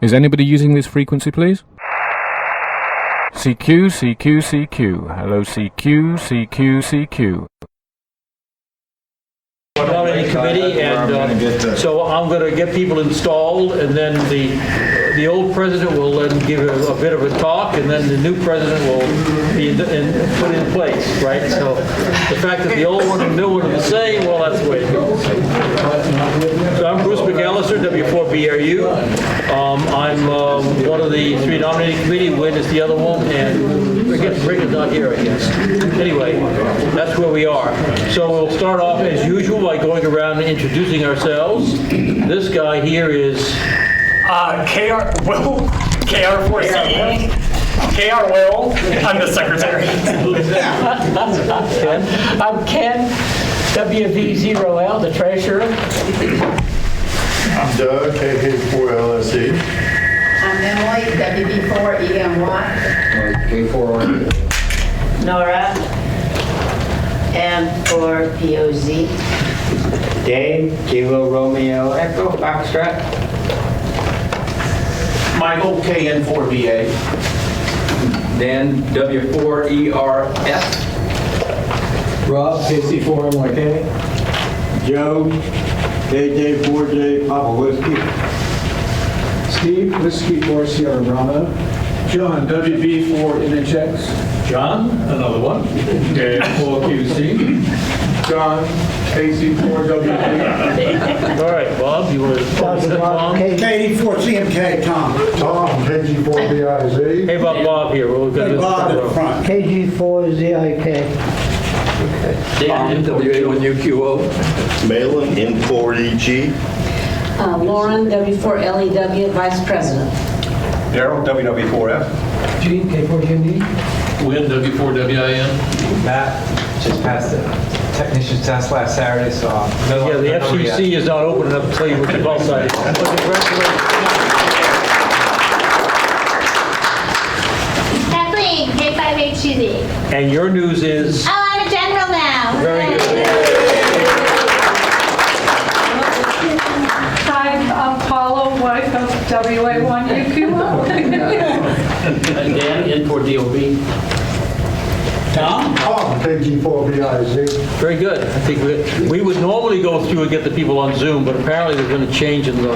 Is anybody using this frequency, please? CQ, CQ, CQ. Hello, CQ, CQ, CQ. Nominating committee, and so I'm going to get people installed, and then the old president will then give a bit of a talk, and then the new president will be put in place, right? So the fact that the old one and the new one are the same, well, that's the way it goes. So I'm Bruce McAllister, W4BRU. I'm one of the three nominating committee. Wynn is the other one, and I guess Rick is not here, I guess. Anyway, that's where we are. So we'll start off as usual by going around and introducing ourselves. This guy here is KR Will. I'm the secretary. I'm Ken, WV0L, the treasurer. I'm Doug, KK4LSE. I'm Emily, WB4EMY. K4R. Nora, M4POZ. Dave, Kilo Romeo Echo Foxtrot. Michael, KN4BA. Dan, W4ERF. Rob, KC4NYK. Joe, KJ4J Papa Whiskey. Steve, Whiskey 4 Sierra Bravo. John, WB4NHX. John, another one. K4QC. John, KC4WP. All right, Bob, you want to Tom? KD4CMK, Tom. Tom, KG4BIZ. Hey, Bob here. We're going to Bob at the front. KG4ZIK. Dan, WA1UQO. Malin, N4EG. Lauren, W4LEW, Vice President. Daryl, WW4F. Gene, K4GMD. Wynn, W4WIN. Matt just passed the technician's test last Saturday, so Yeah, the FCC is not open enough to tell you what your call sign is. But congratulations. Kathleen, K5HGZ. And your news is? Oh, I'm a general now. Very good. I'm Paula, wife of WA1UQO. And Dan, N4DOB. Tom, KG4BIZ. Very good. I think we would normally go through and get the people on Zoom, but apparently there's been a change in the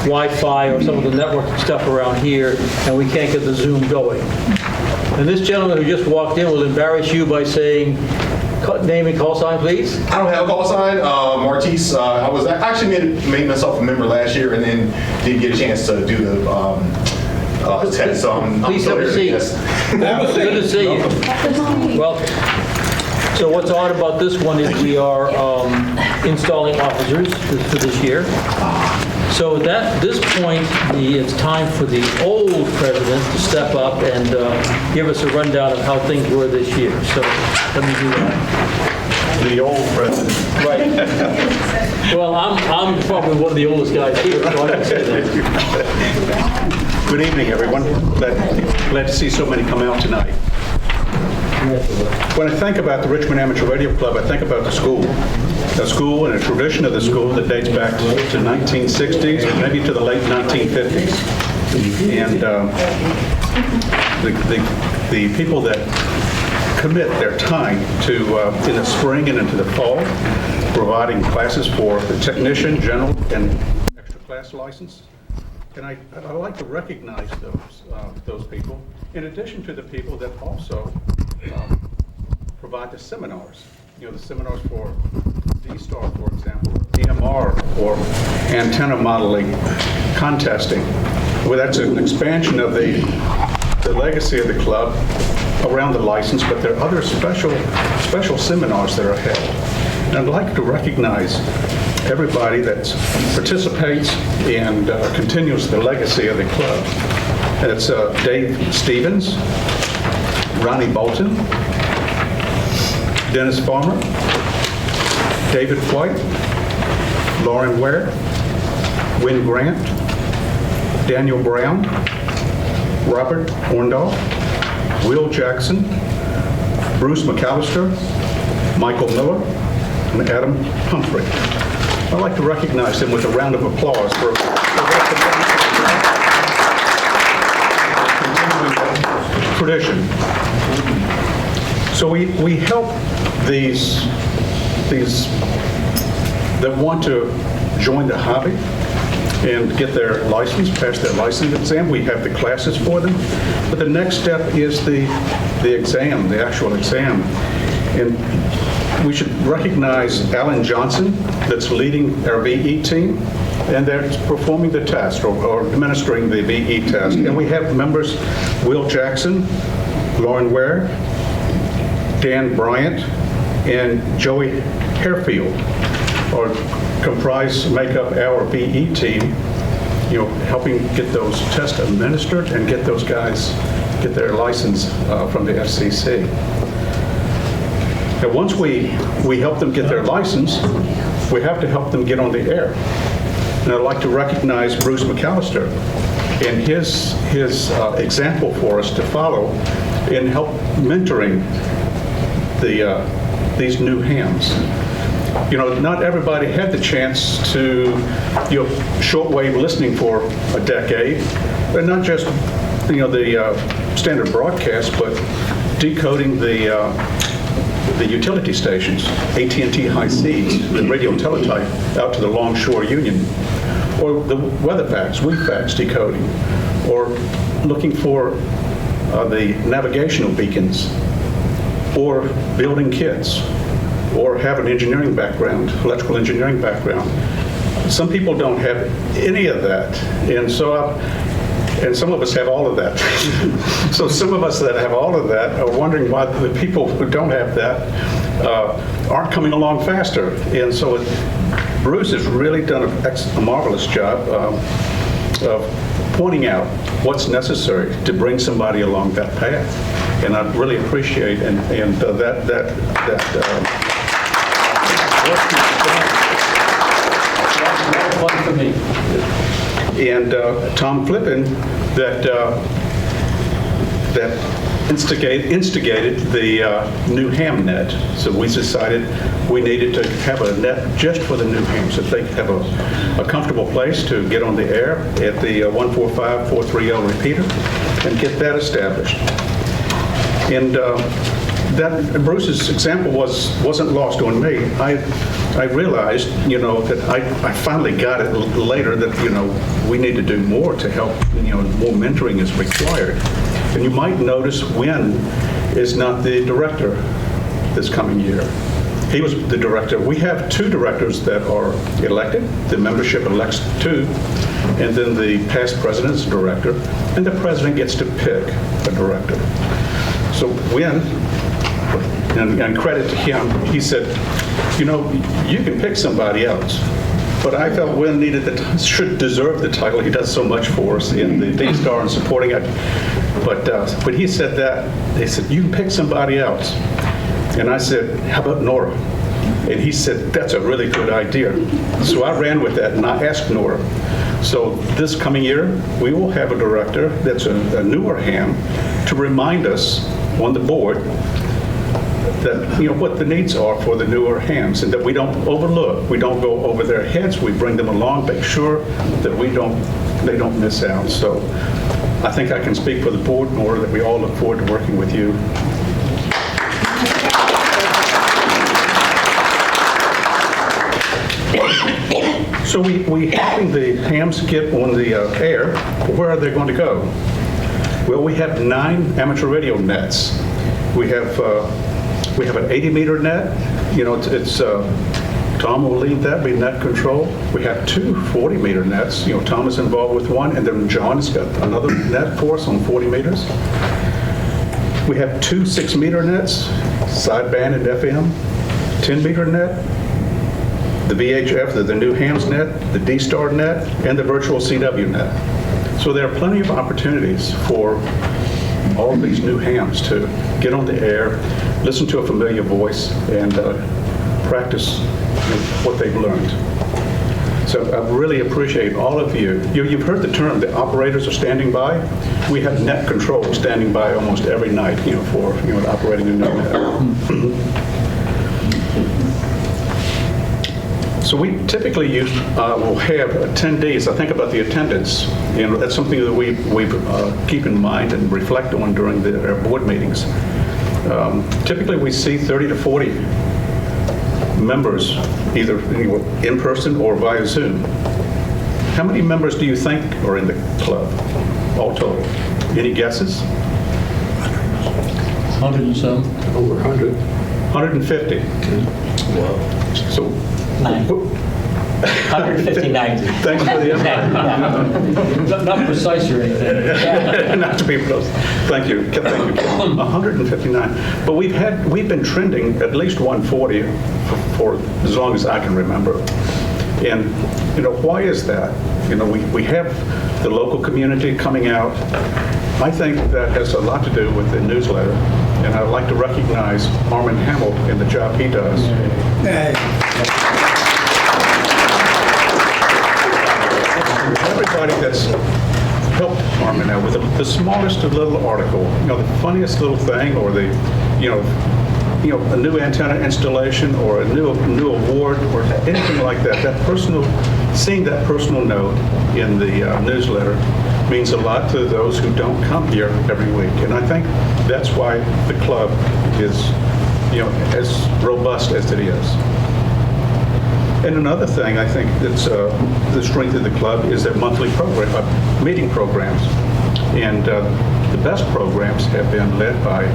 Wi-Fi or some of the network stuff around here, and we can't get the Zoom going. And this gentleman who just walked in will embarrass you by saying, name and call sign, please. I don't have a call sign. Martise, I was actually made myself a member last year and then didn't get a chance to do the test. So I'm Please still have a here. seat. Yes. Good to see you. Well, so what's odd about this one is we are installing officers for this year. So at this point, it's time for the old president to step up and give us a rundown of how things were this year. So let me do that. The old president. Right. Well, I'm probably one of the oldest guys here, so I can say that. Good evening, everyone. Glad to see so many come out tonight. When I think about the Richmond Amateur Radio Club, I think about the school. A school and a tradition of the school that dates back to 1960s or maybe to the late 1950s. And the people that commit their time to, in the spring and into the fall, providing classes for the technician, general, and extra class license. And I'd like to recognize those people, in addition to the people that also provide the seminars. You know, the seminars for D-Star, for example, DMR, or antenna modeling, contesting. Well, that's an expansion of the legacy of the club around the license, but there are other special seminars that are held. And I'd like to recognize everybody that participates and continues the legacy of the club. And it's Dave Stevens, Ronnie Bolton, Dennis Farmer, David White, Lauren Ware, Wynn Grant, Daniel Brown, Robert Orndorff, Will Jackson, Bruce McAllister, Michael Miller, and Adam Humphrey. I'd like to recognize them with a round of applause for tradition. So we help these that want to join the hobby and get their license, pass their license exam. We have the classes for them. But the next step is the exam, the actual exam. And we should recognize Alan Johnson, that's leading our VE team, and they're performing the test or administering the VE test. And we have members, Will Jackson, Lauren Ware, Dan Bryant, and Joey Harefield make up our VE team, helping get those tests administered and get those guys get their license from the FCC. And once we help them get their license, we have to help them get on the air. And I'd like to recognize Bruce McAllister and his example for us to follow in help mentoring these new hams. Not everybody had the chance to, shortwave listening for a decade, but not just, the standard broadcast, but decoding the utility stations, AT&T High Seas, the radio teletype out to the Longshore Union, or the weather facts, wind facts decoding, or looking for the navigational beacons, or building kits, or have an engineering background, electrical engineering background. Some people don't have any of that, and some of us have all of that. So some of us that have all of that are wondering why the people who don't have that aren't coming along faster. And so Bruce has really done a marvelous job of pointing out what's necessary to bring somebody along that path. And I really appreciate that Fun for me. And Tom Flippin that instigated the new ham net. So we decided we needed to have a net just for the new hams, so they could have a comfortable place to get on the air at the 145-430 repeater and get that established. And that Bruce's example wasn't lost on me. I realized, that I finally got it later that, we need to do more to help, more mentoring is required. And you might notice Wynn is not the director this coming year. He was the director. We have two directors that are elected. The membership elects two, and then the past president is director, and the president gets to pick a director. So Wynn, and credit to him, he said, you can pick somebody else. But I felt Wynn should deserve the title. He does so much for us in the D-Star and supporting it. But when he said that, they said, you can pick somebody else. And I said, how about Nora? And he said, that's a really good idea. So I ran with that and I asked Nora. So this coming year, we will have a director that's a newer ham to remind us on the board that, what the needs are for the newer hams, and that we don't overlook, we don't go over their heads, we bring them along, make sure that they don't miss out. So I think I can speak for the board, Nora, that we all look forward to working with you. So we helping the hams get on the air. Where are they going to go? Well, we have 9 amateur radio nets. We have an 80-meter net. Tom will lead that, be net control. We have 2 40-meter nets. Tom is involved with one, and then John has got another net for us on 40 meters. We have 2 6-meter nets, sideband and FM, 10-meter net, the VHF, the new hams net, the D-Star net, and the virtual CW net. So there are plenty of opportunities for all of these new hams to get on the air, listen to a familiar voice, and practice what they've learned. So I really appreciate all of you. You've heard the term, the operators are standing by. We have net control standing by almost every night, for operating a new net. So we typically will have attendees. I think about the attendance, and that's something that we keep in mind and reflect on during our board meetings. Typically, we see 30 to 40 members, either in person or via Zoom. How many members do you think are in the club, all total? Any guesses? 100 and some. Over 100. 150. So 159. thanks for the effort. Not precise or anything. Not to be close. Thank you. 159. But we've been trending at least 140 for as long as I can remember. And why is that? We have the local community coming out. I think that has a lot to do with the newsletter, and I'd like to recognize Armin Hamill and the job he does. Everybody that's helped Armin out with the smallest of little article, the funniest little thing, or the, a new antenna installation, or a new award, or anything like that. Seeing that personal note in the newsletter means a lot to those who don't come here every week. And I think that's why the club is, as robust as it is. And another thing I think that's the strength of the club is their monthly meeting programs. And the best programs have been led by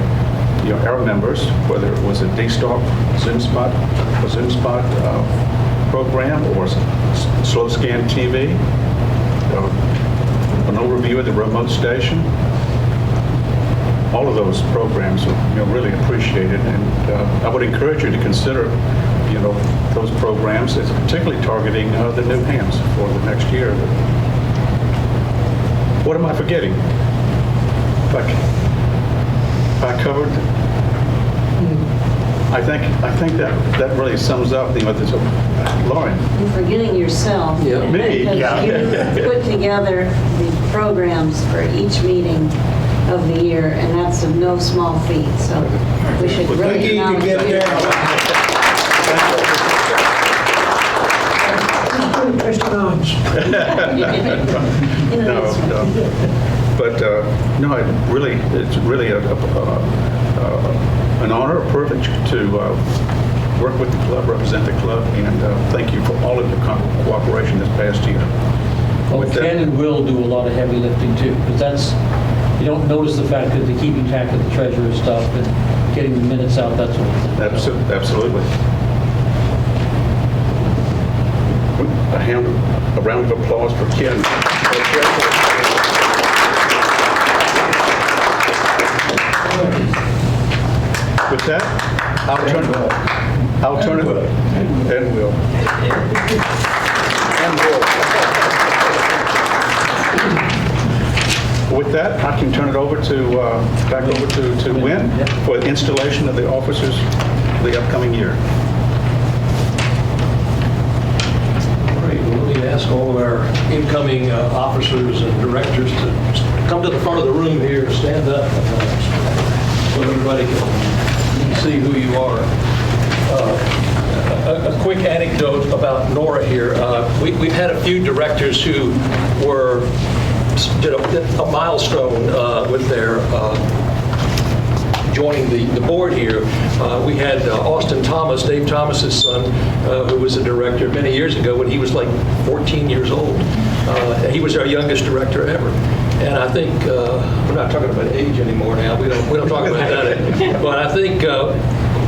our members, whether it was a D-Stalk Zoom Spot program, or Slow Scan TV, an overview of the remote station. All of those programs are really appreciated, and I would encourage you to consider those programs, as particularly targeting the new hands for the next year. What am I forgetting? I covered. I think that really sums up Lauren. You're forgetting yourself. Yeah. Me, yeah. You put together the programs for each meeting of the year, and that's no small feat. So we should really acknowledge you. No. But it's really an honor, a privilege to work with the club, represent the club, and thank you for all of your cooperation this past year. Well, Ken and Will do a lot of heavy lifting too, because you don't notice the fact that they're keeping track of the treasurer stuff and getting the minutes out, that sort of thing. Absolutely. A round of applause for Ken. With that, I'll turn it. And Will. With that, I can turn it over back over to Wynn for the installation of the officers for the upcoming year. Great. Well, let me ask all of our incoming officers and directors to come to the front of the room here, stand up, so everybody can see who you are. A quick anecdote about Nora here. We've had a few directors who did a milestone with their joining the board here. We had Austin Thomas, Dave Thomas's son, who was a director many years ago when he was like 14 years old. He was our youngest director ever. And I think, we're not talking about age anymore now, we don't talk about that. But I think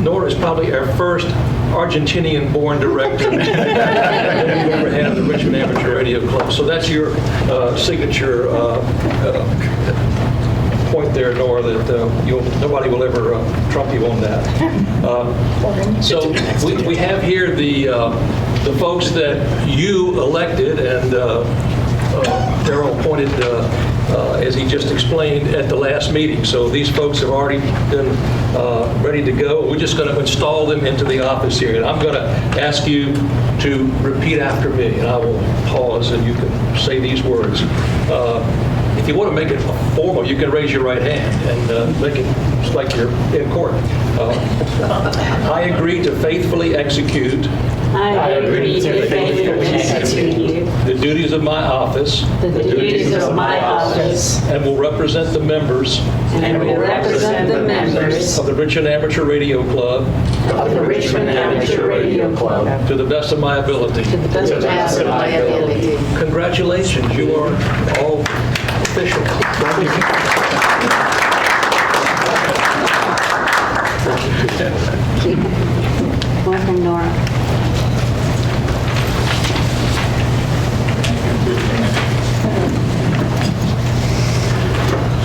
Nora is probably our first Argentinian-born director that we've ever had at the Richmond Amateur Radio Club. So that's your signature point there, Nora, that nobody will ever trump you on that. So we have here the folks that you elected, and Darrell appointed, as he just explained, at the last meeting. So these folks have already been ready to go. We're just going to install them into the office here. And I'm going to ask you to repeat after me, and I will pause and you can say these words. If you want to make it formal, you can raise your right hand and make it just like you're in court. I agree to faithfully execute. I agree to faithfully execute the duties of my office the duties of my office and will represent the members and will represent the members of the Richmond Amateur Radio Club of the Richmond Amateur Radio Club to the best of my ability. to the best of my ability. Congratulations, you are all official. Welcome, Nora.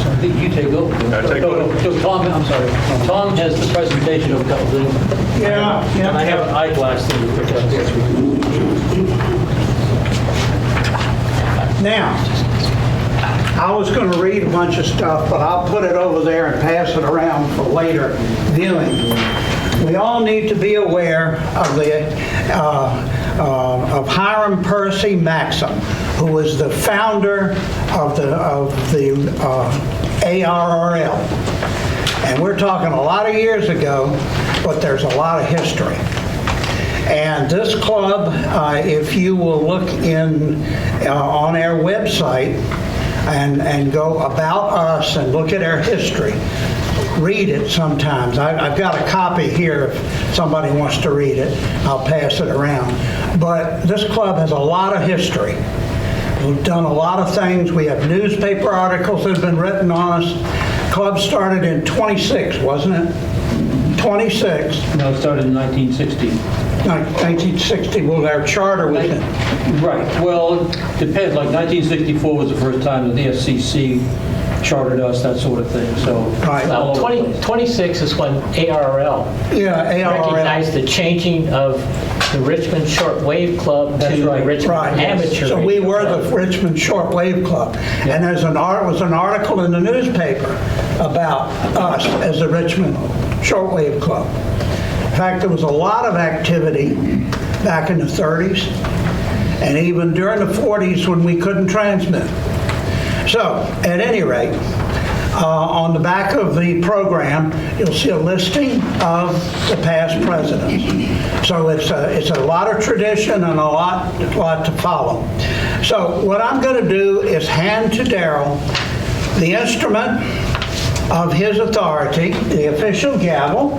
I think you take over. I take over. So Tom, I'm sorry, Tom has the presentation of a couple things. Yeah, And I have an eyeglass thing to pick up here. Now, I was going to read a bunch of stuff, but I'll put it over there and pass it around for later viewing. We all need to be aware of of Hiram Percy Maxim, who was the founder of the ARRL. And we're talking a lot of years ago, but there's a lot of history. And this club, if you will look on our website and go about us and look at our history, read it sometimes. I've got a copy here if somebody wants to read it. I'll pass it around. But this club has a lot of history. We've done a lot of things. We have newspaper articles that have been written on us. Club started in 26, wasn't it? 26. No, it started in 1960. 1960, well, our charter was in. Right, well, it depends, like 1964 was the first time that the FCC chartered us, that sort of thing, so. Right. all over the place. 26 is when ARRL Yeah, ARRL. recognized the changing of the Richmond Shortwave Club That's to right. the Richmond Right. Amateur So we Radio were Club. the Richmond Shortwave Club. And there's an article in the newspaper about us as the Richmond Shortwave Club. In fact, there was a lot of activity back in the 30s and even during the 40s when we couldn't transmit. So, at any rate, on the back of the program, you'll see a listing of the past presidents. So it's a lot of tradition and a lot to follow. So what I'm going to do is hand to Darrell the instrument of his authority, the official gavel,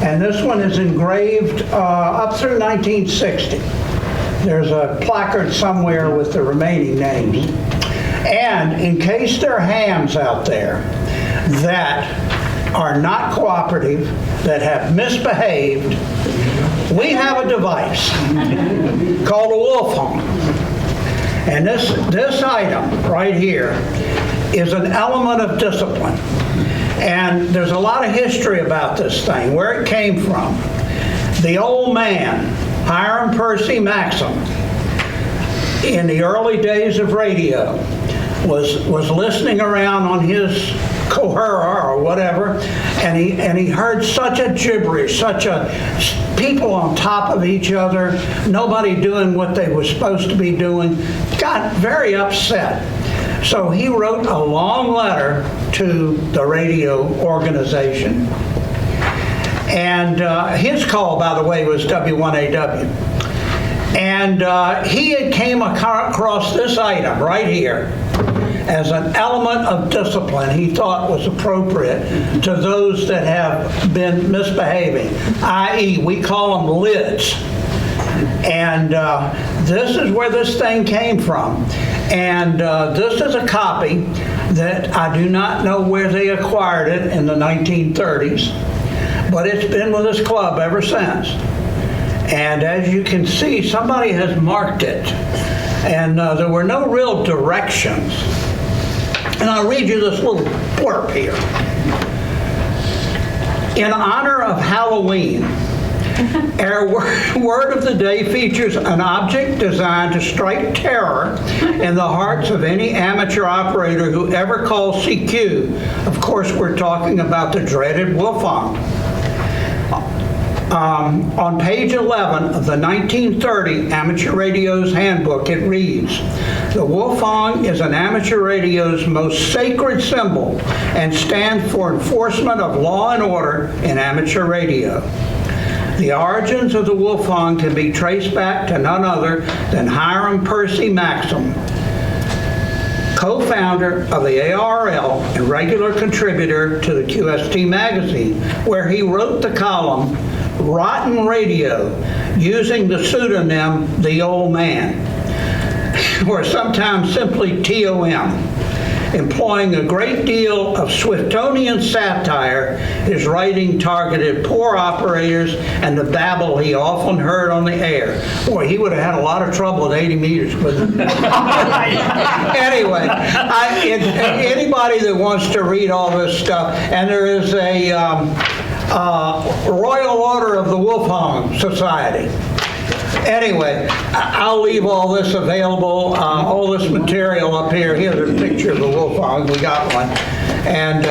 and this one is engraved up through 1960. There's a placard somewhere with the remaining names. And in case there are hams out there that are not cooperative, that have misbehaved, we have a device called a wolf horn. And this item right here is an element of discipline. And there's a lot of history about this thing, where it came from. The old man, Hiram Percy Maxim, in the early days of radio, was listening around on his Kohara or whatever, and he heard such a gibberish, people on top of each other, nobody doing what they were supposed to be doing, got very upset. So he wrote a long letter to the radio organization, and his call, by the way, was W1AW. And he had came across this item right here as an element of discipline he thought was appropriate to those that have been misbehaving, i.e. we call them lids. And this is where this thing came from. And this is a copy that I do not know where they acquired it in the 1930s, but it's been with this club ever since. And as you can see, somebody has marked it. And there were no real directions. And I'll read you this little blurb here. In honor of Halloween, our word of the day features an object designed to strike terror in the hearts of any amateur operator who ever calls CQ. Of course, we're talking about the dreaded wolfhawk. On page 11 of the 1930 Amateur Radio's Handbook, it reads, "The wolfhawk is an amateur radio's most sacred symbol and stands for enforcement of law and order in amateur radio. The origins of the wolfhound can be traced back to none other than Hiram Percy Maxim, co-founder of the ARL and regular contributor to the QST magazine, where he wrote the column Rotten Radio using the pseudonym The Old Man, or sometimes simply TOM. Employing a great deal of Swiftonian satire, his writing targeted poor operators and the babble he often heard on the air. Boy, he would have had a lot of trouble at 80 meters with it. Anyway, anybody that wants to read all this stuff, and there is a Royal Order of the Wolfhound Society. Anyway, I'll leave all this available, all this material up here. Here's a picture of the wolfhound. We got one. And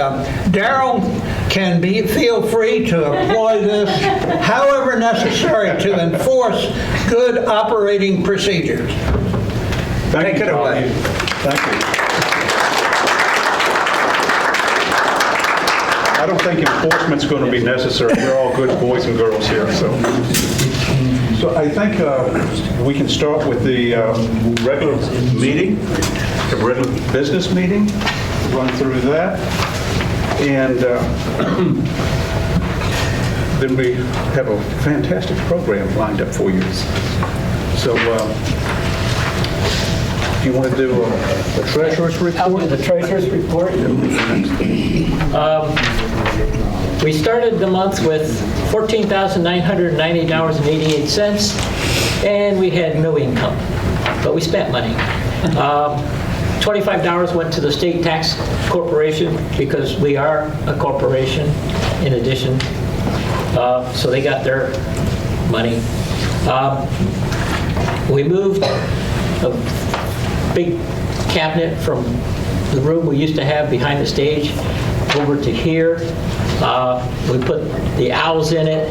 Darrell can feel free to employ this however necessary to enforce good operating procedures. Take it away. Thank you. I don't think enforcement's going to be necessary. We're all good boys and girls here, so. So I think we can start with the regular meeting, the regular business meeting, run through that, and then we have a fantastic program lined up for you. So do you want to do a treasurer's report? I'll do the treasurer's report. We started the month with $14,990.88, and we had no income, but we spent money. $25 went to the state tax corporation because we are a corporation in addition, so they got their money. We moved a big cabinet from the room we used to have behind the stage over to here. We put the owls in it.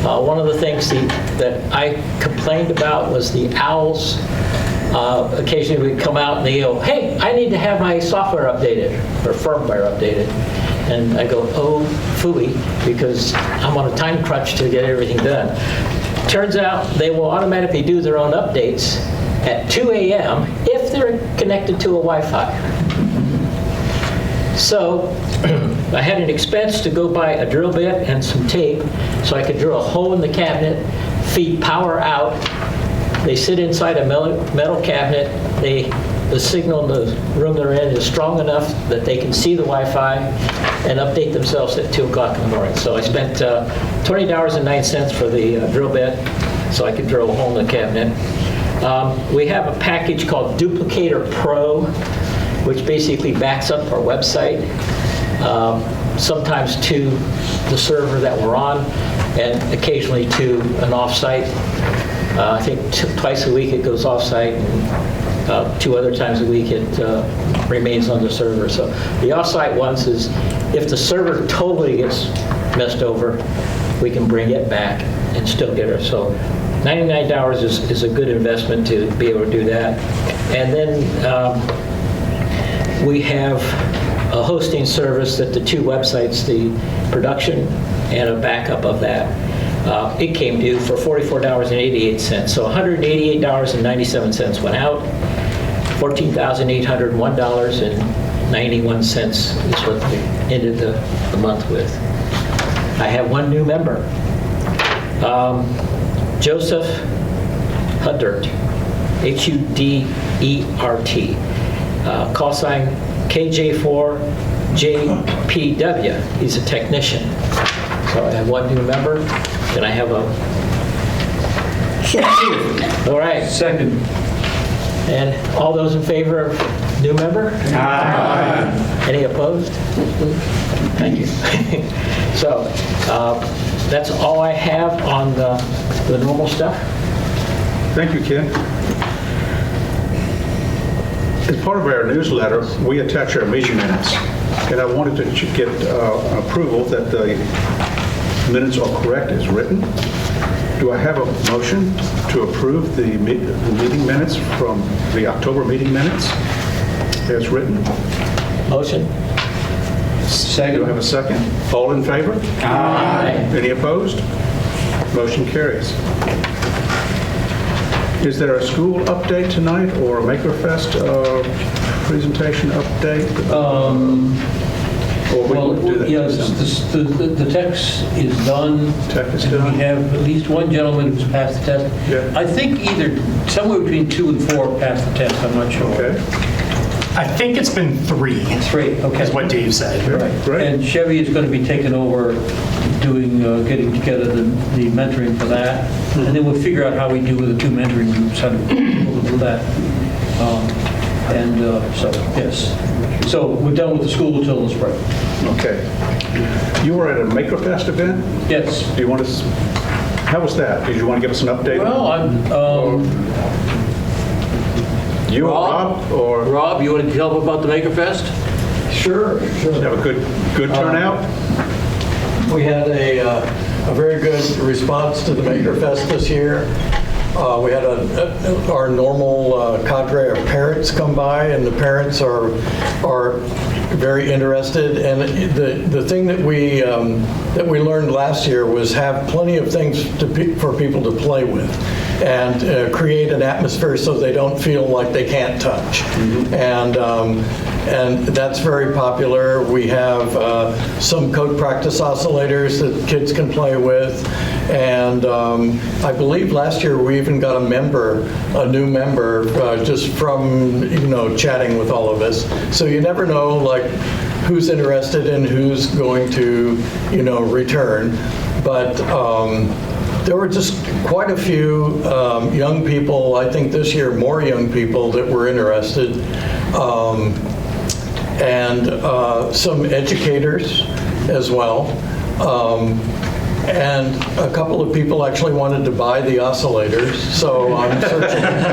One of the things that I complained about was the owls. Occasionally we'd come out and they go, hey, I need to have my software updated or firmware updated. And I go, oh, phooey, because I'm on a time crunch to get everything done. Turns out they will automatically do their own updates at 2 a.m. if they're connected to a Wi-Fi. So I had an expense to go buy a drill bit and some tape so I could drill a hole in the cabinet, feed power out. They sit inside a metal cabinet. The signal in the room they're in is strong enough that they can see the Wi-Fi and update themselves at 2 o'clock in the morning. So I spent $20.09 for the drill bit so I could drill a hole in the cabinet. We have a package called Duplicator Pro, which basically backs up our website, sometimes to the server that we're on, and occasionally to an offsite. I think twice a week it goes offsite, and 2 other times a week it remains on the server. So the offsite ones is if the server totally gets messed over, we can bring it back and still get her. So $99 is a good investment to be able to do that. And then we have a hosting service that the 2 websites, the production and a backup of that, it came due for $44.88. So $188.97 went out. $14,801.91 is what we ended the month with. I have 1 new member, Joseph Hudert, H-U-D-E-R-T. Call sign KJ4JPW. He's a technician. So I have 1 new member. Can I have a... All right. Second. And all those in favor of new member? Aye. Any opposed? Thank you. So that's all I have on the normal stuff. Thank you, Ken. As part of our newsletter, we attach our meeting minutes, and I wanted to get approval that the minutes are correct as written. Do I have a motion to approve the meeting minutes from the October meeting minutes as written? Motion. Second. Do I have a second? All in favor? Aye. Any opposed? Motion carries. Is there a school update tonight or a Makerfest presentation update? Or we Well, would do that yeah, December? the text is done. Tech is and done. We have at least one gentleman who's passed the test. Yeah. I think either somewhere between 2 and 4 passed the test, I'm not sure. Okay. I think it's been 3. 3, okay. Is what Dave said. Right. Great. And Chevy is going to be taking over doing, getting together the mentoring for that. And then we'll figure out how we do with the 2 mentoring groups, how to do that. So, yes. So we're done with the school until the spring. Okay. You were at a Makerfest event? Yes. Do you want to, how was that? Did you want to give us an update? Well, You or Rob? Or Rob, you want to tell them about the Makerfest? Sure. did you have a good turnout? We had a very good response to the Makerfest this year. We had our normal cadre of parents come by, and the parents are very interested. And the thing that we learned last year was have plenty of things for people to play with, and create an atmosphere so they don't feel like they can't touch. And that's very popular. We have some code practice oscillators that kids can play with. And I believe last year we even got a new member, just from, chatting with all of us. So you never know, like, who's interested and who's going to, return. But there were just quite a few young people, I think this year more young people that were interested. And some educators as well. And a couple of people actually wanted to buy the oscillators, so I'm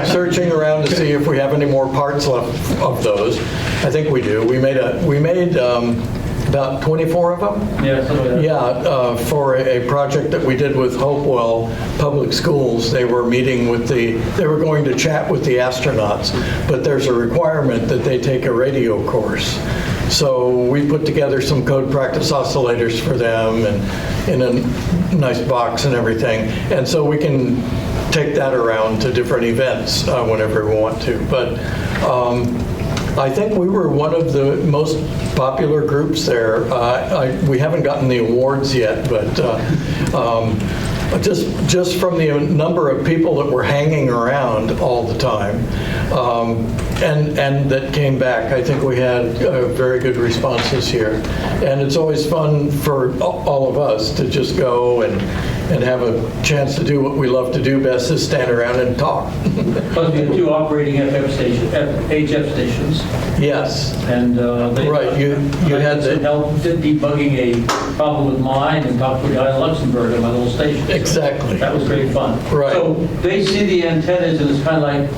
searching around to see if we have any more parts left of those. I think we do. We made about 24 of them. Yeah, something like that. Yeah, for a project that we did with Hopewell Public Schools. They were going to chat with the astronauts, but there's a requirement that they take a radio course. So we put together some code practice oscillators for them, and in a nice box and everything. And so we can take that around to different events whenever we want to. But I think we were one of the most popular groups there. We haven't gotten the awards yet, but just from the number of people that were hanging around all the time, and that came back, I think we had a very good response this year. And it's always fun for all of us to just go and have a chance to do what we love to do best, is stand around and talk. Plus, we had 2 operating HF stations. Yes. And right. You had some help debugging a problem with mine and talked to the guy in Luxembourg at my little station. Exactly. That was great fun. Right. So they see the antennas and it's kind of like,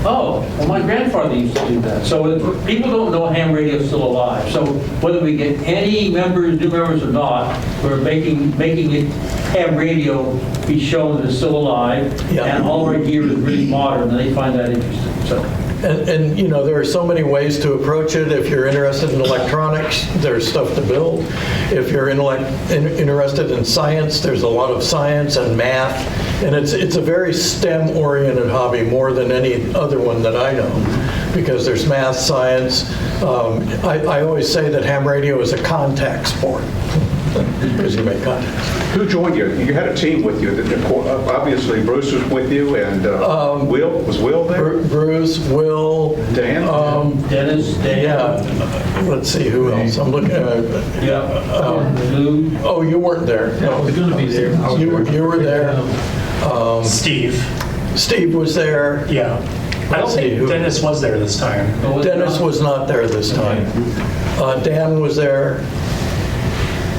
oh, well, my grandfather used to do that. So people don't know ham radio is still alive. So whether we get any new members or not, we're making it ham radio be shown that it's still alive, and all our gear is really modern, and they find that interesting. So. And there are so many ways to approach it. If you're interested in electronics, there's stuff to build. If you're interested in science, there's a lot of science and math. And it's a very STEM-oriented hobby, more than any other one that I know, because there's math, science. I always say that ham radio is a contact sport, because you make contacts. Who joined you? You had a team with you. Obviously, Bruce was with you, and Will? Was Will there? Bruce, Will. Dan? Dennis, Dan. Yeah. Let's see, who else? I'm looking at... Lou. Oh, you weren't there. No. I was going to be there. You were there. Steve. Steve was there. Yeah. I don't think Dennis was there this time. Dennis was not there this time. Dan was there.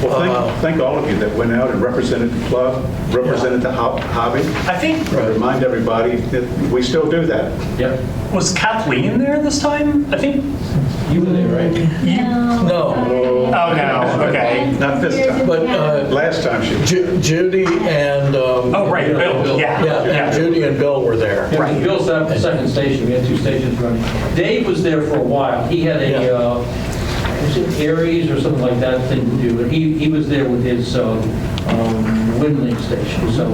Well, thank all of you that went out and represented the club, represented the hobby. I think... Remind everybody that we still do that. Yep. Was Kathleen there this time? I think... You were there, right? No. Oh, no. Okay. Not this time. But last time she was. Judy and... oh, right. Bill. Yeah. Judy and Bill were there. Right. Bill set up the second station. We had 2 stations running. Dave was there for a while. He had a... was it Aries or something like that thing to do? But he was there with his wind link station. So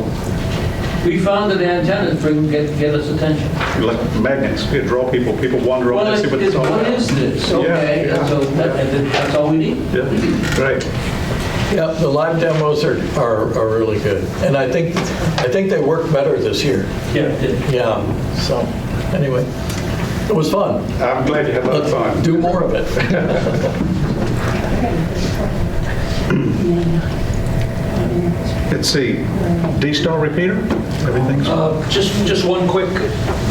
we found that antennas get us attention. Like magnets, you draw people wander over Well, to see what it's all about. what is this? Okay, Yeah. so that's all we need? Yeah, great. Yeah, the live demos are really good. And I think they worked better this year. Yeah, it did. Yeah, so, anyway, it was fun. I'm glad you had a lot of fun. Let's do more of it. Let's see, D-Star repeater, everything's... Just one quick,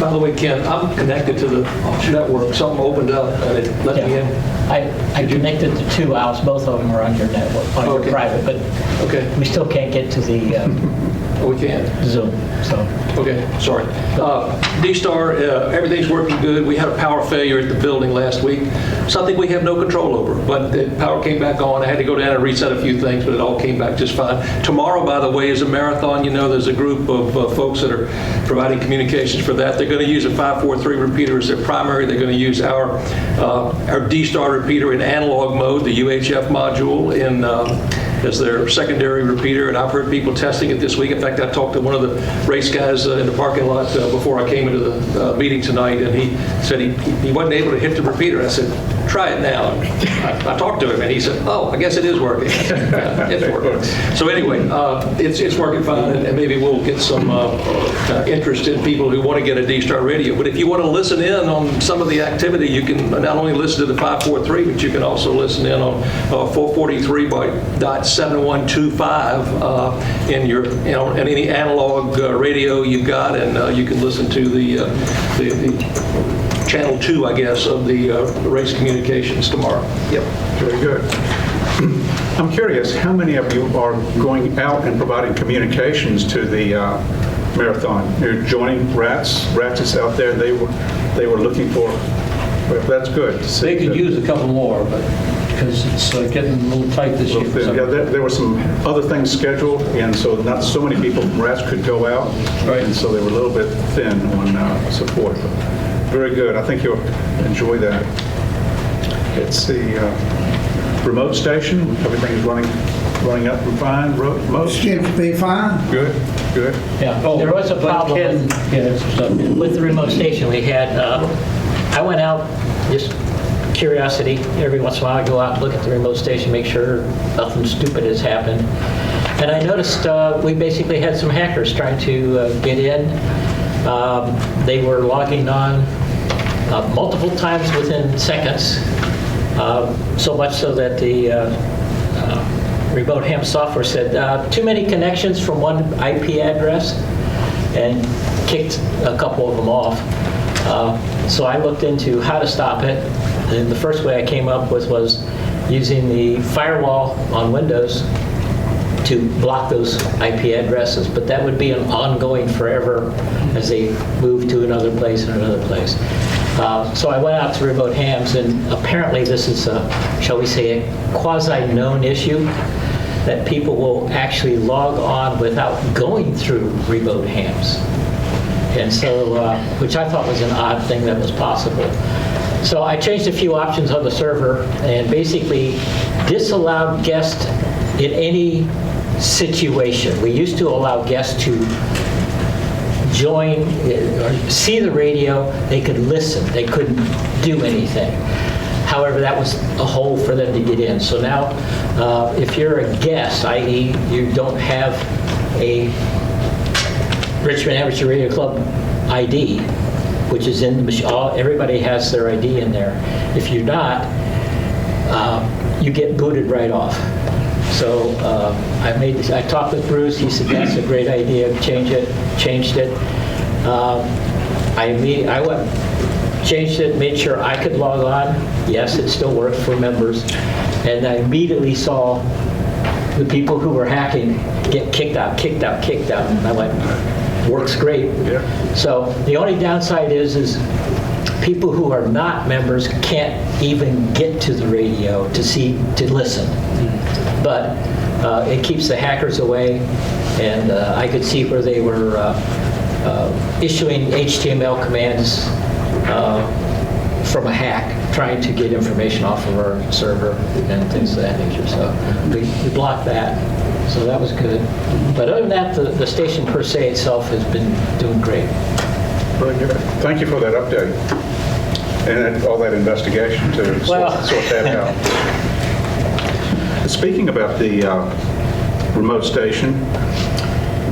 by the way, Ken, I'm connected to the offshore network. Something opened up and it let me in. I connected to 2 outs, both of them are on your network, on your Okay. private, but Okay. we still can't get to the We can. Zoom, so. Okay, sorry. D-Star, everything's working good. We had a power failure at the building last week, something we have no control over, but the power came back on. I had to go down and reset a few things, but it all came back just fine. Tomorrow, by the way, is a marathon. You know, there's a group of folks that are providing communications for that. They're going to use a 543 repeater as their primary. They're going to use our D-Star repeater in analog mode, the UHF module, as their secondary repeater, and I've heard people testing it this week. In fact, I talked to one of the race guys in the parking lot before I came into the meeting tonight, and he said he wasn't able to hit the repeater. I said, try it now. I talked to him, and he said, oh, I guess it is working. It's working. So anyway, it's working fine, and maybe we'll get some interest in people who want to get a D-Star radio. But if you want to listen in on some of the activity, you can not only listen to the 543, but you can also listen in on 443.7125 in any analog radio you've got, and you can listen to the channel 2, I guess, of the race communications tomorrow. Yep. Very good. I'm curious, how many of you are going out and providing communications to the marathon? You're joining RATS? RATS is out there. They were looking for. Well, that's good. They could use a couple more, but because it's getting a little tight this year. Yeah, there were some other things scheduled, and so not so many people from RATS could go out, Right. and so they were a little bit thin on support. But very good. I think you'll enjoy that. Let's see, remote station. Everything's running up and fine. Remote. Seems to be fine. Good. Yeah, there was a problem with the remote station. We had, I went out, just curiosity, every once in a while I go out and look at the remote station, make sure nothing stupid has happened. And I noticed we basically had some hackers trying to get in. They were logging on multiple times within seconds, so much so that the remote ham software said too many connections from one IP address, and kicked a couple of them off. So I looked into how to stop it, and the first way I came up with was using the firewall on Windows to block those IP addresses, but that would be an ongoing forever as they move to another place and another place. So I went out to remote hams, and apparently this is, shall we say, a quasi-known issue, that people will actually log on without going through remote hams. And so, which I thought was an odd thing that was possible. So I changed a few options on the server and basically disallowed guests in any situation. We used to allow guests to join or see the radio. They could listen. They couldn't do anything. However, that was a hole for them to get in. So now, if you're a guest, i.e. you don't have a Richmond Amateur Radio Club ID, which is in the machine, everybody has their ID in there. If you're not, you get booted right off. So I talked with Bruce. He said that's a great idea. Changed it. I went, changed it, made sure I could log on. Yes, it still worked for members, and I immediately saw the people who were hacking get kicked out. And I went, works great. Yeah. So the only downside is people who are not members can't even get to the radio to listen. But it keeps the hackers away, and I could see where they were issuing HTML commands from a hack, trying to get information off of our server and things of that nature. So we blocked that. So that was good. But other than that, the station per se itself has been doing great. Very good. Thank you for that update and all that investigation to sort that out. Speaking about the remote station,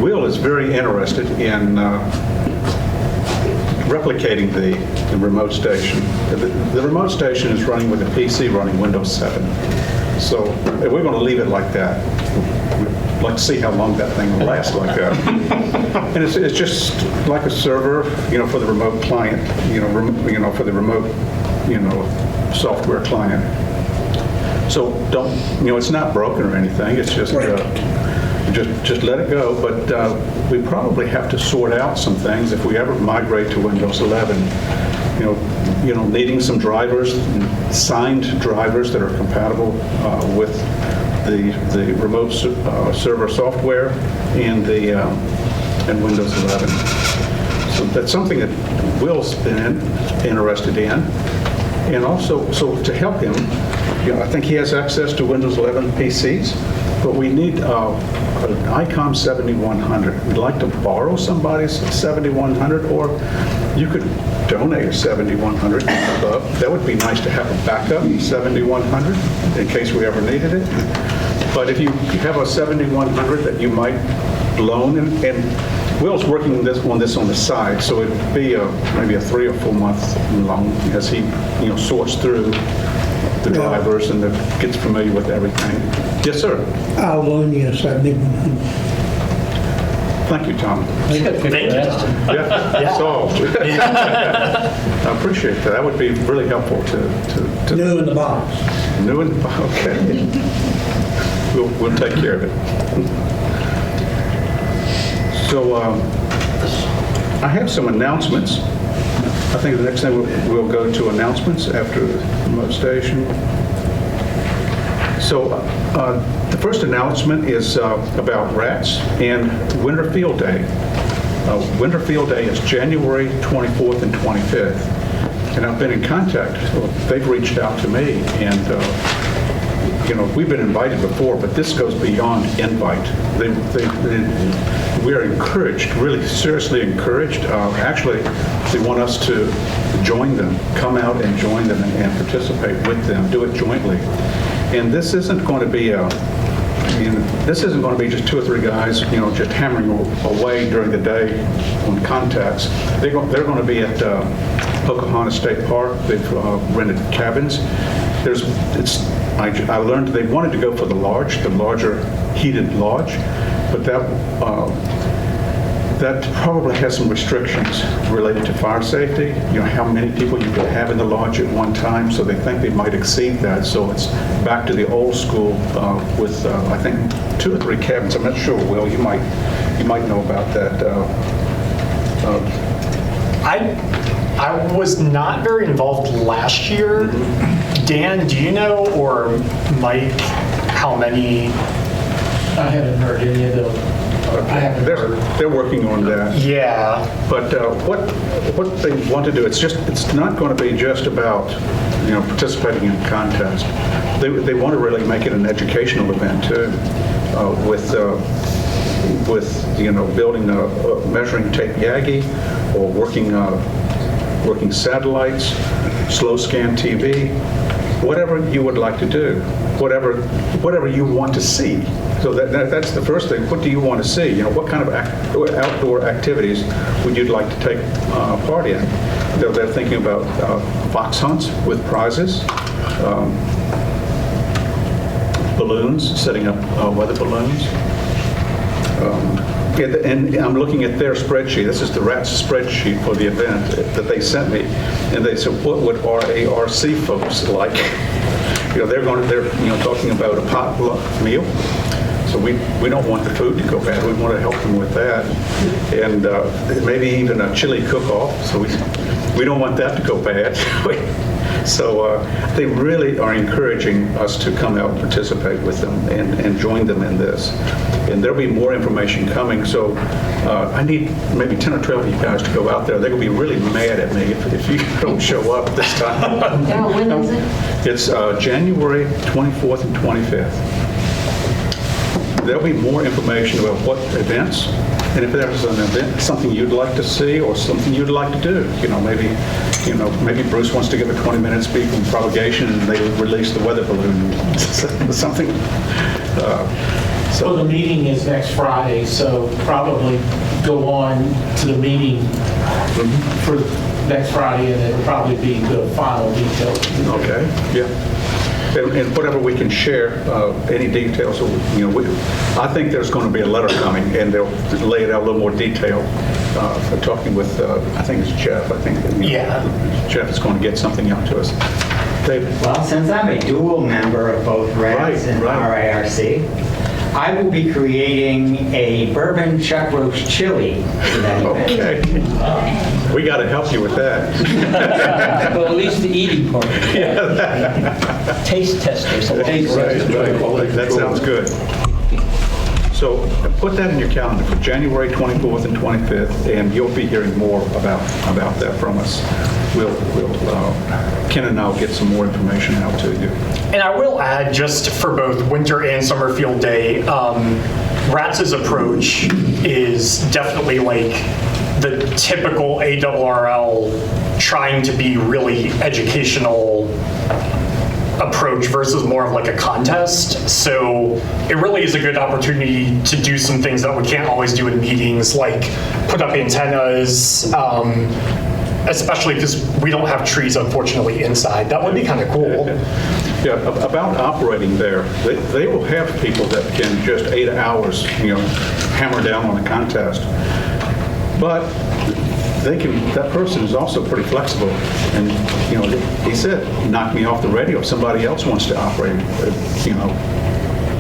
Will is very interested in replicating the remote station. The remote station is running with a PC running Windows 7. So we're going to leave it like that. We'd like to see how long that thing will last like that. And it's just like a server, for the remote client, for the remote, software client. So don't, it's not broken or anything. It's just just let it go. But we probably have to sort out some things if we ever migrate to Windows 11. Needing some drivers, signed drivers that are compatible with the remote server software and Windows 11. So that's something that Will's been interested in. And also, so to help him, I think he has access to Windows 11 PCs, but we need an ICOM 7100. We'd like to borrow somebody's 7100, or you could donate a 7100. That would be nice to have a backup 7100 in case we ever needed it. But if you have a 7100 that you might loan, and Will's working on this on the side, so it'd be maybe a 3 or 4 month loan as he sorts through the drivers and gets familiar with everything. Yes, sir. I'll loan you a 7100. Thank you, Tom. Thank you. Yeah, solved. I appreciate that. That would be really helpful to New in the box. New in the box. Okay. We'll take care of it. So I have some announcements. I think the next thing we'll go to announcements after the remote station. So the first announcement is about rats and Winter Field Day. Winter Field Day is January 24th and 25th. And I've been in contact. They've reached out to me, and we've been invited before, but this goes beyond invite. We are encouraged, really seriously encouraged. Actually, they want us to join them, come out and join them and participate with them, do it jointly. And this isn't going to be this isn't going to be just 2 or 3 guys, just hammering away during the day on contacts. They're going to be at Pocahontas State Park. They've rented cabins. I learned they wanted to go for the larger heated lodge, but that probably has some restrictions related to fire safety, how many people you could have in the lodge at one time, so they think they might exceed that. So it's back to the old school with, I think, 2 or 3 cabins. I'm not sure, Will, you might know about that. I was not very involved last year. Dan, do you know, or Mike, how many? I haven't heard any of those. They're working on that. Yeah. But what they want to do, it's not going to be just about participating in a contest. They want to really make it an educational event too, with building a measuring tape Yagi, or working satellites, slow scan TV, whatever you would like to do, whatever you want to see. So that's the first thing. What do you want to see? What kind of outdoor activities would you like to take part in? They're thinking about fox hunts with prizes, balloons, setting up weather balloons. And I'm looking at their spreadsheet. This is the RATS spreadsheet for the event that they sent me. And they said, what would RARC folks like? They're talking about a potluck meal. So we don't want the food to go bad. We want to help them with that. And maybe even a chili cook-off. So we don't want that to go bad. So they really are encouraging us to come out and participate with them and join them in this. And there'll be more information coming. So I need maybe 10 or 12 of you guys to go out there. They're going to be really mad at me if you don't show up this time. Yeah, when is it? It's January 24th and 25th. there'll be more information about what events, and if there's an event, something you'd like to see or something you'd like to do, maybe Bruce wants to give a 20-minute speech on propagation and they release the weather balloon, something. So the meeting is next Friday, so probably go on to the meeting for next Friday, and it'll probably be the final details. Okay, yeah. And whatever we can share, any details, I think there's going to be a letter coming, and they'll lay it out a little more detail. Talking with, I think it's Jeff. I think Jeff is going to get something out to us. David? Well, since I'm a dual member of both RARC and RARC, I will be creating a bourbon chuck roast chili for that event. Okay. We got to help you with that. Well, at least the eating part. Taste testers. Right. That sounds good. So put that in your calendar for January 24th and 25th, and you'll be hearing more about that from us. Ken and I will get some more information out to you. And I will add, just for both Winter and Summer Field Day, RATS's approach is definitely like the typical ARRL trying to be really educational approach versus more of like a contest. So it really is a good opportunity to do some things that we can't always do in meetings, like put up antennas, especially because we don't have trees, unfortunately, inside. That would be kind of cool. Yeah, about operating there, they will have people that can just 8 hours, hammer down on the contest. But that person is also pretty flexible. And, he said, knock me off the radio if somebody else wants to operate.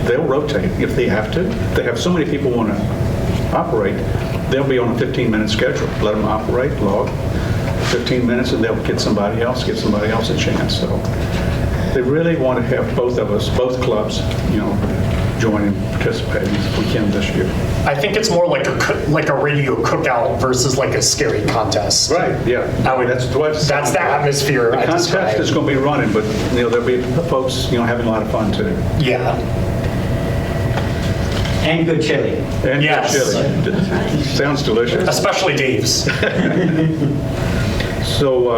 They'll rotate if they have to. If they have so many people want to operate, they'll be on a 15-minute schedule. Let them operate, log 15 minutes, and they'll give somebody else a chance. So they really want to have both of us, both clubs, join and participate if we can this year. I think it's more like a radio cookout versus like a scary contest. Right, yeah. That's the atmosphere. The contest is going to be running, but there'll be folks having a lot of fun too. Yeah. And good chili. And yes. Good chili. Sounds delicious. Especially Dave's. So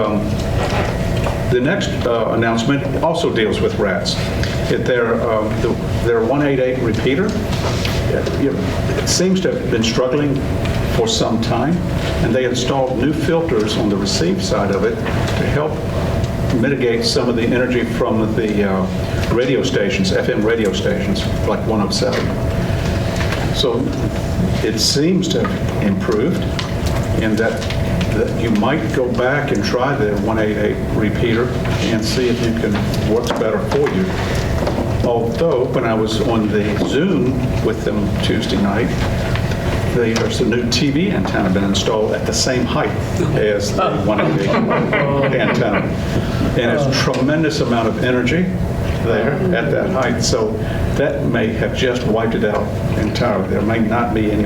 the next announcement also deals with rats. Their 188 repeater, it seems to have been struggling for some time, and they installed new filters on the receive side of it to help mitigate some of the energy from the radio stations, FM radio stations, like 107. So it seems to have improved in that you might go back and try the 188 repeater and see if it works better for you. Although, when I was on the Zoom with them Tuesday night, there's a new TV antenna been installed at the same height as the 188 antenna. And it's a tremendous amount of energy there at that height. So that may have just wiped it out entirely. There may not be any.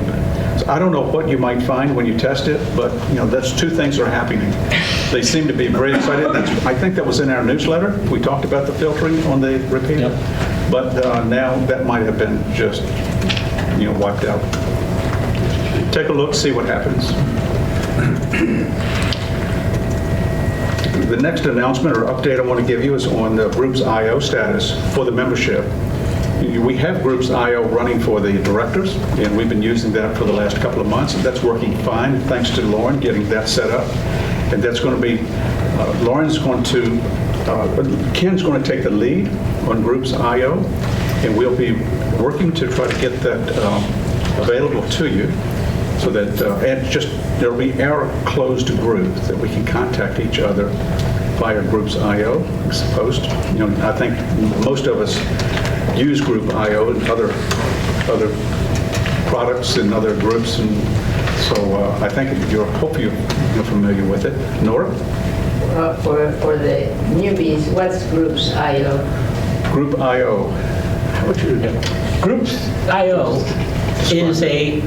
So I don't know what you might find when you test it, but that's two things are happening. They seem to be very excited. I think that was in our newsletter. We talked about the filtering on the repeater, but now that might have been just wiped out. Take a look, see what happens. The next announcement or update I want to give you is on the Groups I.O. status for the membership. We have Groups I.O. running for the directors, and we've been using that for the last couple of months, and that's working fine, thanks to Lauren getting that set up. And that's going to be, Ken's going to take the lead on Groups I.O., and we'll be working to try to get that available to you, so that, and just, there'll be our closed group that we can contact each other via Groups I.O., I suppose. I think most of us use Group I.O. and other products and other groups, and so I think hope you're familiar with it. Nora? For the newbies, what's Groups I.O.? Group I.O. How would you? Groups I.O. is a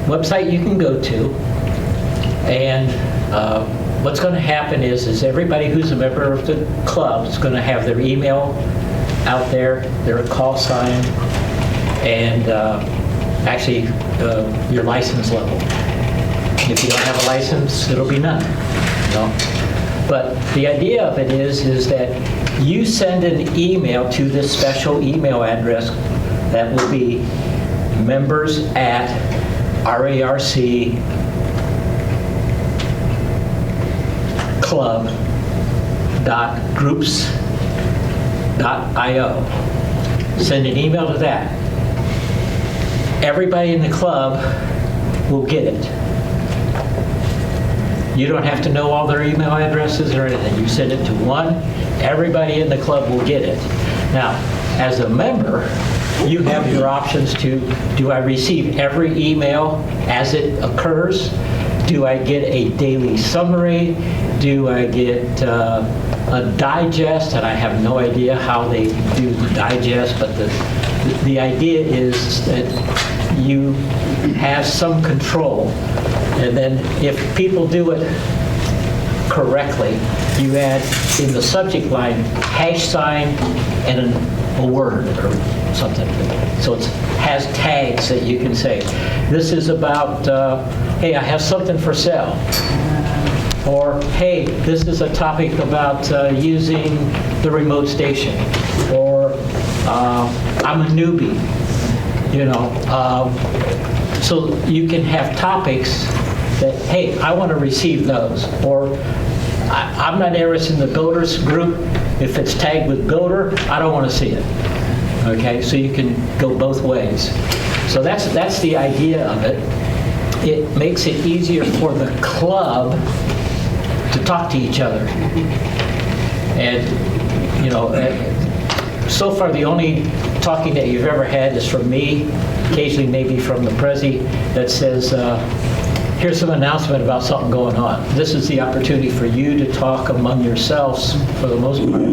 website you can go to, and what's going to happen is everybody who's a member of the club is going to have their email out there, their call sign, and actually your license level. If you don't have a license, it'll be none. But the idea of it is that you send an email to this special email address that will be members@RARCclub.groups.io. Send an email to that. Everybody in the club will get it. You don't have to know all their email addresses or anything. You send it to one, everybody in the club will get it. Now, as a member, you have your options to, do I receive every email as it occurs? Do I get a daily summary? Do I get a digest? And I have no idea how they do the digest, but the idea is that you have some control. And then if people do it correctly, you add in the subject line # and a word or something. So it has tags that you can say. This is about, hey, I have something for sale. Or, hey, this is a topic about using the remote station. Or, I'm a newbie. So you can have topics that, hey, I want to receive those. Or, I'm not interested in the goaters group. If it's tagged with goater, I don't want to see it. Okay, so you can go both ways. So that's the idea of it. It makes it easier for the club to talk to each other. And, so far the only talking that you've ever had is from me, occasionally maybe from the Prezi, that says, here's some announcement about something going on. This is the opportunity for you to talk among yourselves, for the most part,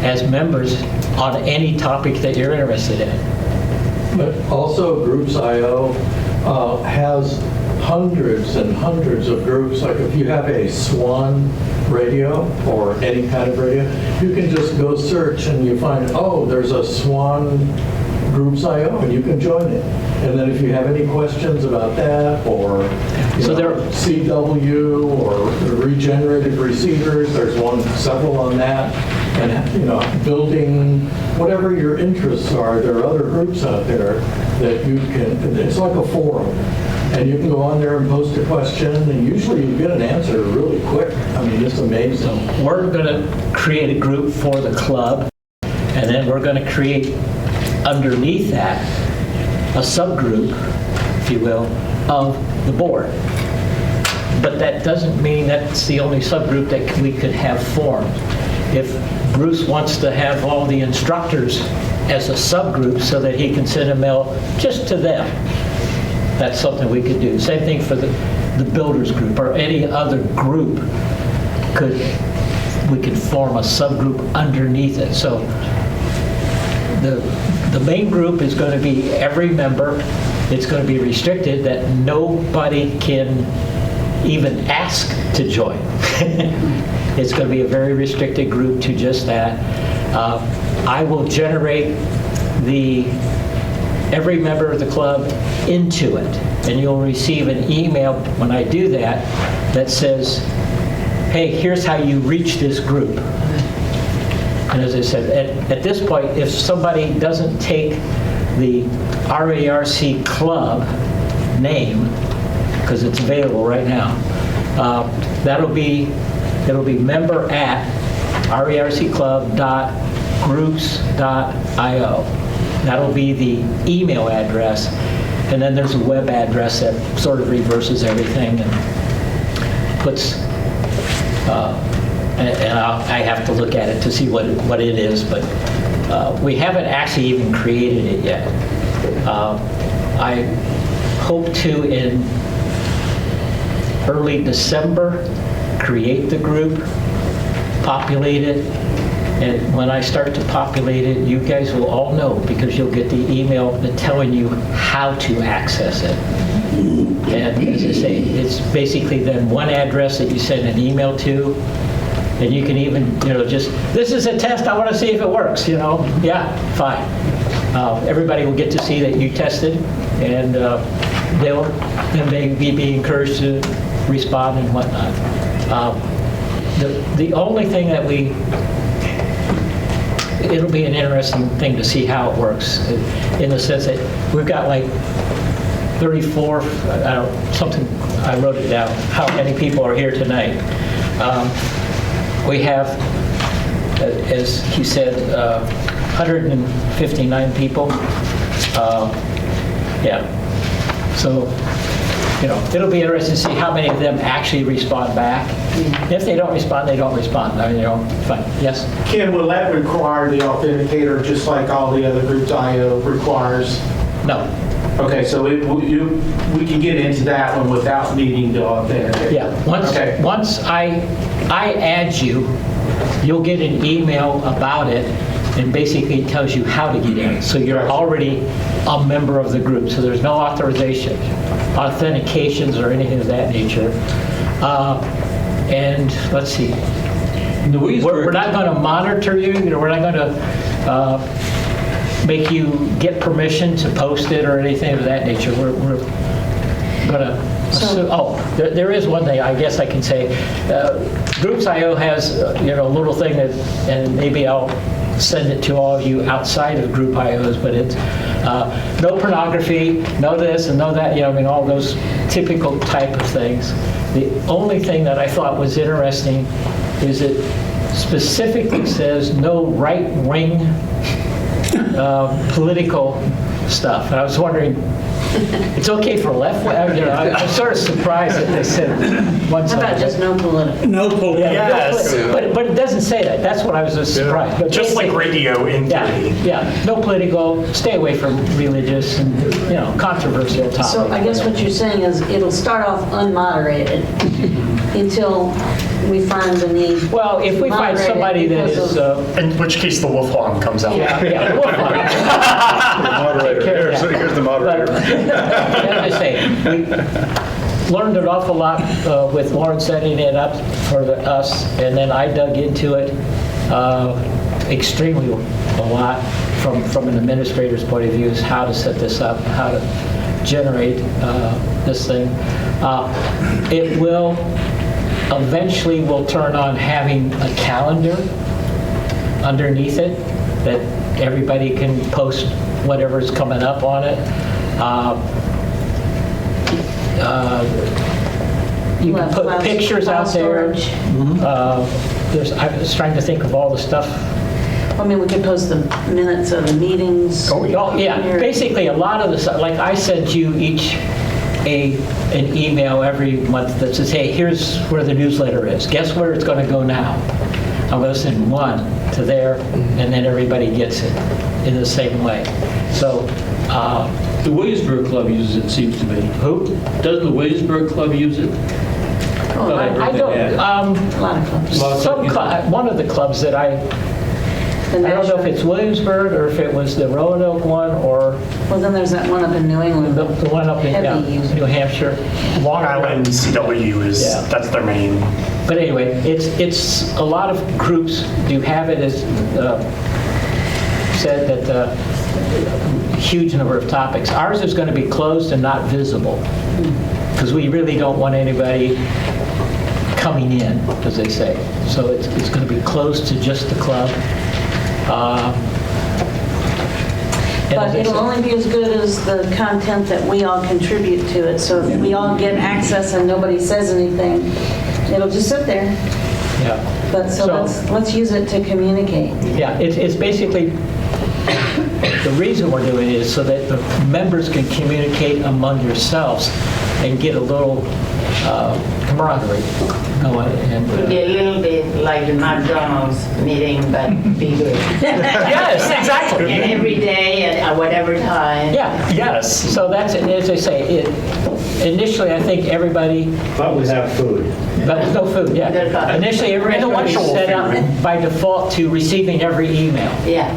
as members on any topic that you're interested in. But also Groups.io has hundreds and hundreds of groups. Like if you have a Swan radio or any kind of radio, you can just go search and you find, oh, there's a Swan Groups.io, and you can join it. And then if you have any questions about that, or CW or regenerated receivers, there's several on that. And building whatever your interests are, there are other groups out there that you can. It's like a forum, and you can go on there and post a question, and usually you get an answer really quick. I mean, it's amazing. So we're going to create a group for the club, and then we're going to create underneath that a subgroup, if you will, of the board. But that doesn't mean that's the only subgroup that we could have formed. If Bruce wants to have all the instructors as a subgroup so that he can send a mail just to them, that's something we could do. Same thing for the builders group or any other group. We could form a subgroup underneath it. So the main group is going to be every member. It's going to be restricted that nobody can even ask to join. It's going to be a very restricted group to just that. I will generate every member of the club into it, and you'll receive an email when I do that that says, hey, here's how you reach this group. And as I said, at this point, if somebody doesn't take the RARC club name, because it's available right now, it'll be member@rarcclub.groups.io. That'll be the email address, and then there's a web address that sort of reverses everything and puts. I have to look at it to see what it is, but we haven't actually even created it yet. I hope to, in early December, create the group, populate it, and when I start to populate it, you guys will all know because you'll get the email telling you how to access it. And as I say, it's basically then one address that you send an email to, and you can even, just, this is a test, I want to see if it works, yeah, fine. everybody will get to see that you tested, and they'll then be encouraged to respond and whatnot. The only thing that it'll be an interesting thing to see how it works, in the sense that we've got like 34, something, I wrote it down, how many people are here tonight. We have, as he said, 159 people. Yeah. So, it'll be interesting to see how many of them actually respond back. If they don't respond, they don't respond. I mean, fine. Yes? Ken, will that require the authenticator just like all the other groups IO requires? No. Okay, so we can get into that one without needing to authenticate. Yeah. Once I add you, you'll get an email about it, and basically it tells you how to get in. So you're already a member of the group. So there's no authorizations, authentications, or anything of that nature. And let's see. We're not going to monitor you. We're not going to make you get permission to post it or anything of that nature. We're going to assume. There is one thing I guess I can say. Groups.io has a little thing that, and maybe I'll send it to all of you outside of group IOs, but it's no pornography, no this and no that, all those typical type of things. The only thing that I thought was interesting is it specifically says no right-wing political stuff. And I was wondering, it's okay for left wing? I'm sort of surprised that they said one side. How about just no political? No political. Yes. But it doesn't say that. That's what I was just surprised. But Just like radio in theory. Yeah, no political, stay away from religious and, controversial topics. So I guess what you're saying is it'll start off unmoderated until we find the need. Well, if we find somebody that is... in which case the wolf horn comes out. Yeah, the wolf horn. Moderator. Here's the moderator. As I say, we learned an awful lot with Lauren setting it up for us, and then I dug into it extremely a lot from an administrator's point of view, is how to set this up, how to generate this thing. It will eventually will turn on having a calendar underneath it that everybody can post whatever's coming up on it. You can put pictures out there. I was trying to think of all the stuff. I mean, we could post the minutes of the meetings. Oh, yeah. Basically, a lot of the stuff, like I send you each an email every month that says, hey, here's where the newsletter is. Guess where it's going to go now? I'm going to send one to there, and then everybody gets it in the same way. So the Williamsburg Club uses it, seems to me. Who? Doesn't the Williamsburg Club use it? I don't. A lot of clubs. One of the clubs that I don't know if it's Williamsburg or if it was the Roanoke one or... Well, then there's that one up in New England. The one up in New Hampshire. Long Island CW that's their main. But anyway, it's a lot of groups do have it as said that huge number of topics. Ours is going to be closed and not visible because we really don't want anybody coming in, as they say. So it's going to be closed to just the club. But it'll only be as good as the content that we all contribute to it. So if we all get access and nobody says anything, it'll just sit there. Yeah. But so let's use it to communicate. Yeah, it's basically, the reason we're doing it is so that the members can communicate among yourselves and get a little camaraderie going. And It'll be a little bit like the McDonald's meeting, but bigger. Yes, exactly. And every day at whatever time. Yeah, yes. So that's it. As I say, initially I think everybody... But we have food. But there's no food, yeah. Initially everybody was set up by default to receiving every email. Yeah.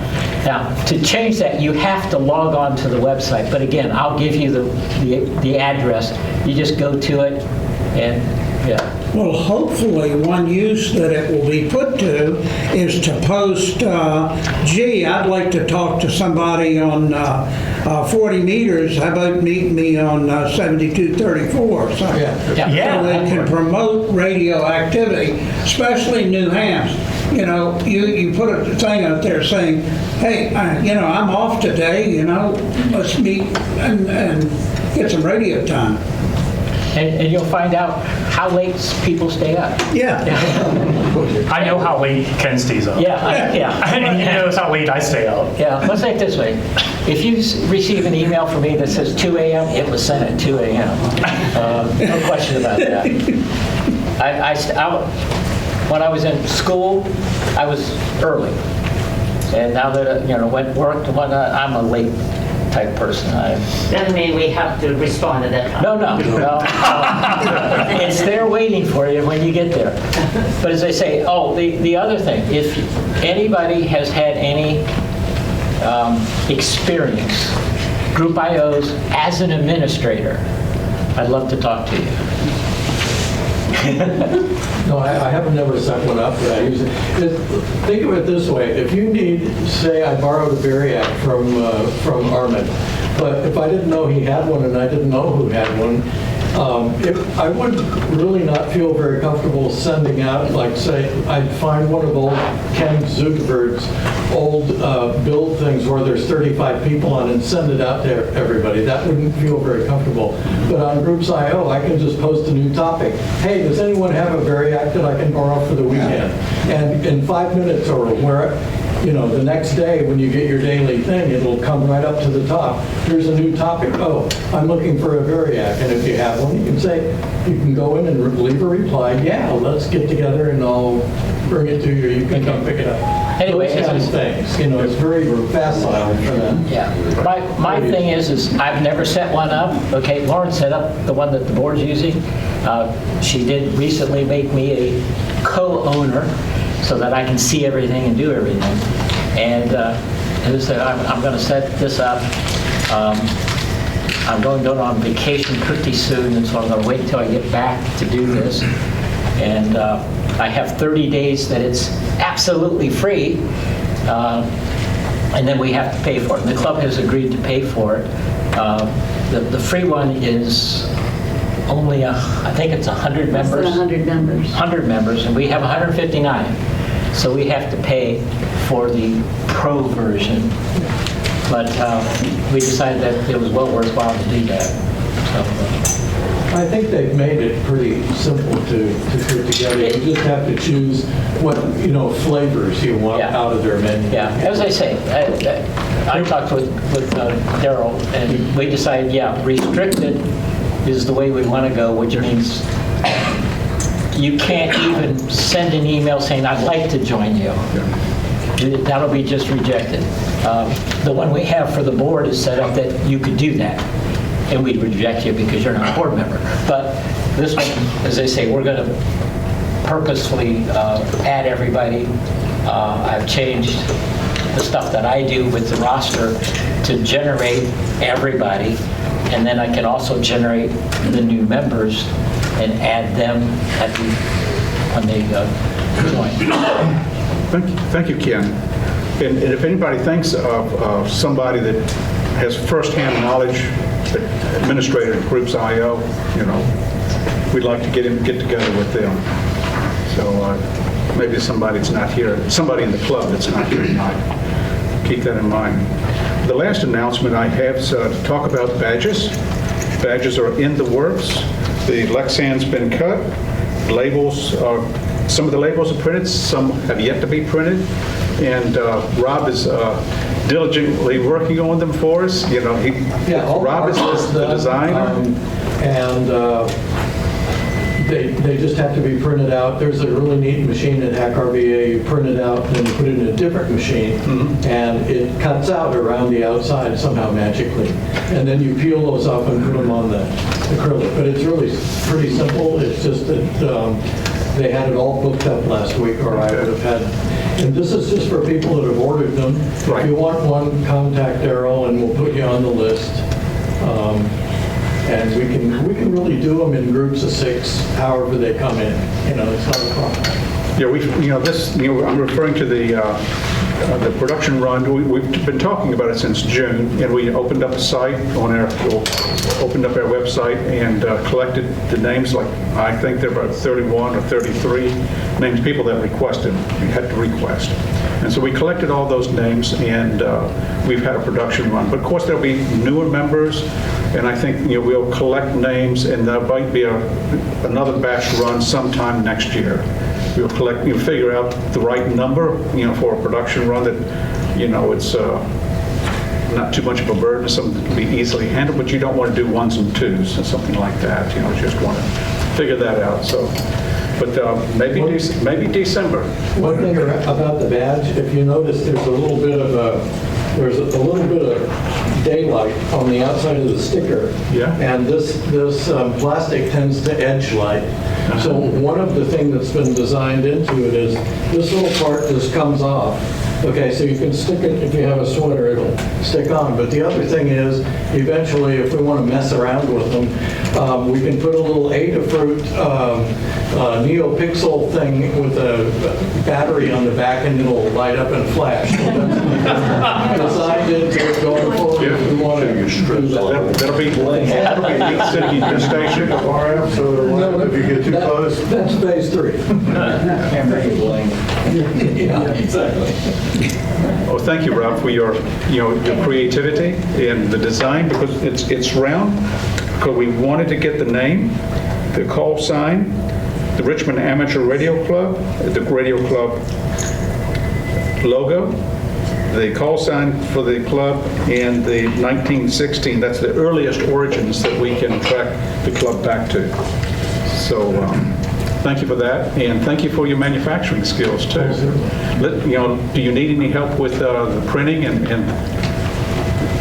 Now, to change that, you have to log on to the website. But again, I'll give you the address. You just go to it and, yeah. Well, hopefully, one use that it will be put to is to post, gee, I'd like to talk to somebody on 40 meters. How about meeting me on 7234 or something? Yeah. So they can promote radio activity, especially in New Hampshire. You know, you put a thing out there saying, hey, I'm off today, let's meet and get some radio time. And you'll find out how late people stay up. Yeah. I know how late Ken stays up. Yeah. And he knows how late I stay up. Yeah, let's say it this way. If you receive an email from me that says 2 a.m., it was sent at 2 a.m. No question about that. When I was in school, I was early. And now that, went work and whatnot, I'm a late type person. Doesn't mean we have to respond to that. No. It's there waiting for you when you get there. But as I say, the other thing, if anybody has had any experience, group IOs as an administrator, I'd love to talk to you. No, I have never set one up, but I use it. Think of it this way. If you need, say I borrowed a Variac from Armin, but if I didn't know he had one and I didn't know who had one, I would really not feel very comfortable sending out, like say, I'd find one of old Ken Zuckerberg's old build things where there's 35 people on and send it out to everybody. That wouldn't feel very comfortable. But on Groups.io, I can just post a new topic. Hey, does anyone have a Variac that I can borrow for the weekend? And in 5 minutes or where, the next day when you get your daily thing, it'll come right up to the top. Here's a new topic. Oh, I'm looking for a Variac. And if you have one, you can go in and leave a reply. Yeah, let's get together and I'll bring it to you. You can come pick it up. Anyway, those kinds of things. It's very facile for them. Yeah. My thing is I've never set one up. Okay, Lauren set up the one that the board's using. She did recently make me a co-owner so that I can see everything and do everything. And as I said, I'm going to set this up. I'm going on vacation pretty soon, and so I'm going to wait until I get back to do this. And I have 30 days that it's absolutely free, and then we have to pay for it. And the club has agreed to pay for it. The free one is only, I think it's 100 members. Less than 100 members. 100 members, and we have 159. So we have to pay for the pro version. But we decided that it was well worthwhile to do that. So, I think they've made it pretty simple to put together. You just have to choose what flavors you want out of their menu. Yeah, as I say, I talked with Daryl, and we decided, restricted is the way we want to go, which means you can't even send an email saying, I'd like to join you. That'll be just rejected. The one we have for the board is set up that you could do that, and we'd reject you because you're not a board member. But this one, as I say, we're going to purposefully add everybody. I've changed the stuff that I do with the roster to generate everybody, and then I can also generate the new members and add them when they join. Thank you, Ken. And if anybody thinks of somebody that has firsthand knowledge, administrator at Groups.io, we'd like to get together with them. So maybe somebody that's not here, somebody in the club that's not here tonight. Keep that in mind. The last announcement I have is to talk about badges. Badges are in the works. The Lexan's been cut. Labels are, some of the labels are printed, some have yet to be printed. And Rob is diligently working on them for us. Rob is the designer. They just have to be printed out. There's a really neat machine at Hack RVA. You print it out, then you put it in a different machine, and it cuts out around the outside somehow magically. And then you peel those off and put them on the acrylic. But it's really pretty simple. It's just that they had it all booked up last week, or I would have had. And this is just for people that have ordered them. Right. If you want one, contact Daryl, and we'll put you on the list. And we can really do them in groups of 6, however they come in. It's not a problem. Yeah, I'm referring to the production run. We've been talking about it since June, and we opened up a site opened up our website and collected the names. Like I think there were about 31 or 33 names, people that requested. We had to request, and so we collected all those names, and we've had a production run. But of course, there'll be newer members, and I think we'll collect names, and there might be another batch run sometime next year. We'll figure out the right number, for a production run that, it's not too much of a burden, something that can be easily handled, but you don't want to do 1s and 2s or something like that. Just want to figure that out. So, but maybe December. One thing about the badge, if you notice, there's a little bit of daylight on the outside of the sticker. Yeah. And this plastic tends to edge light. So one of the things that's been designed into it is this little part just comes off. Okay, so you can stick it, if you have a sweater, it'll stick on. But the other thing is, eventually, if we want to mess around with them, we can put a little Adafruit NeoPixel thing with a battery on the back, and it'll light up and flash. So that's designed into it going forward. If we want to do that. That'll be city station. So if you get too close. That's phase 3. Yeah, exactly. Oh, thank you, Rob, for your creativity and the design, because it's round. Because we wanted to get the name, the call sign, the Richmond Amateur Radio Club, the Radio Club logo, the call sign for the club, and the 1916. That's the earliest origins that we can track the club back to. So. Thank you for that, and thank you for your manufacturing skills too. Do you need any help with the printing and?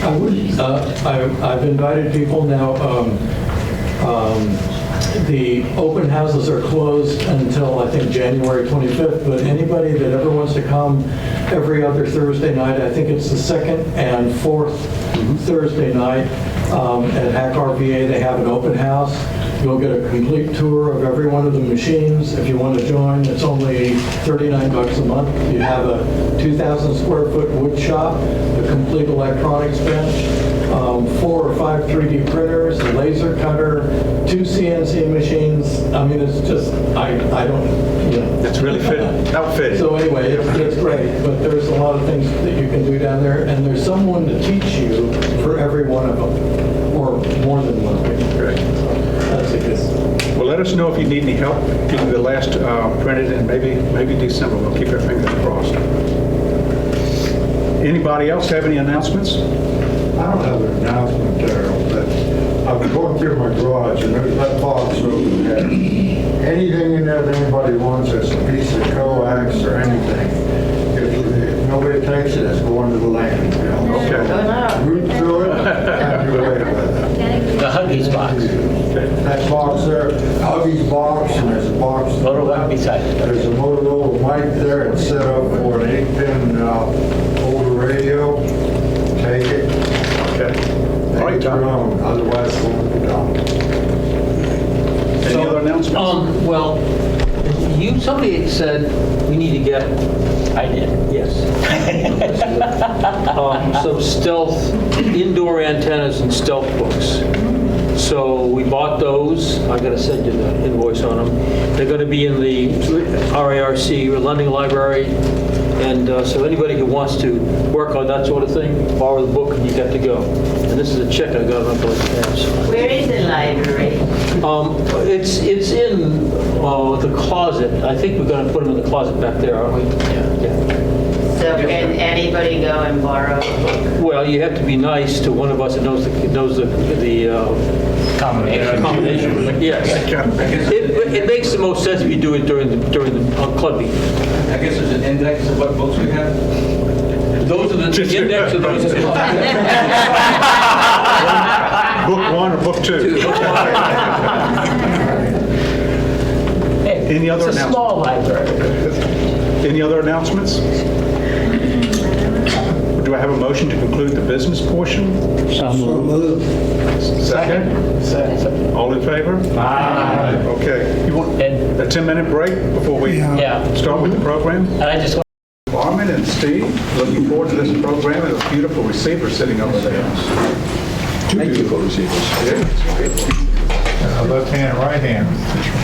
I would. I've invited people now. The open houses are closed until I think January 25th. But anybody that ever wants to come every other Thursday night, I think it's the 2nd and 4th Thursday night at Hack RVA. They have an open house. You'll get a complete tour of every one of the machines. If you want to join, it's only $39 a month. You have a 2,000 square foot wood shop, a complete electronics bench, 4 or 5 3D printers, a laser cutter, 2 CNC machines. I mean, it's just, I don't, It's really outfitted. So anyway, it's great, but there's a lot of things that you can do down there, and there's someone to teach you for every one of them, or more than one. Great. That's a good. Well, let us know if you need any help getting the last printed, and maybe December. We'll keep our fingers crossed. Anybody else have any announcements? I don't have an announcement, Darryl, but I was going through my garage and there's that box over there. Anything in there that anybody wants, that's a piece of coax or anything. If nobody takes it, it's going to the land. Okay. Root through it and do away with it. The Huggies box. That box there, Huggies box, and there's a box. Motorola beside it. There's a Motorola mic there. It's set up for an 8-pin older radio. Take it. Okay. All right, Tom. Otherwise, it won't be done. Any other announcements? Well, somebody said we need to get, I did, yes. some stealth indoor antennas and stealth books. So we bought those. I got to send you the invoice on them. They're going to be in the RARC, London Library. And so anybody who wants to work on that sort of thing, borrow the book and you got to go. And this is a check I got on those tabs. Where is the library? It's in the closet. I think we're going to put them in the closet back there, aren't we? Yeah. So can anybody go and borrow a book? Well, you have to be nice to one of us that knows the combination. Yes. It makes the most sense if you do it during the club meeting. I guess there's an index of what books we have? Those are the index of those. Book 1 or book 2? Any other It's a announcements? small library. Any other announcements? Do I I have a motion to conclude the business portion? So moved. Second? All in favor? Aye. Okay. You want a 10-minute break before we start with the program? And I just Armin and Steve, looking forward to this program, and a beautiful receiver sitting over there. Two beautiful receivers. Left hand, right hand.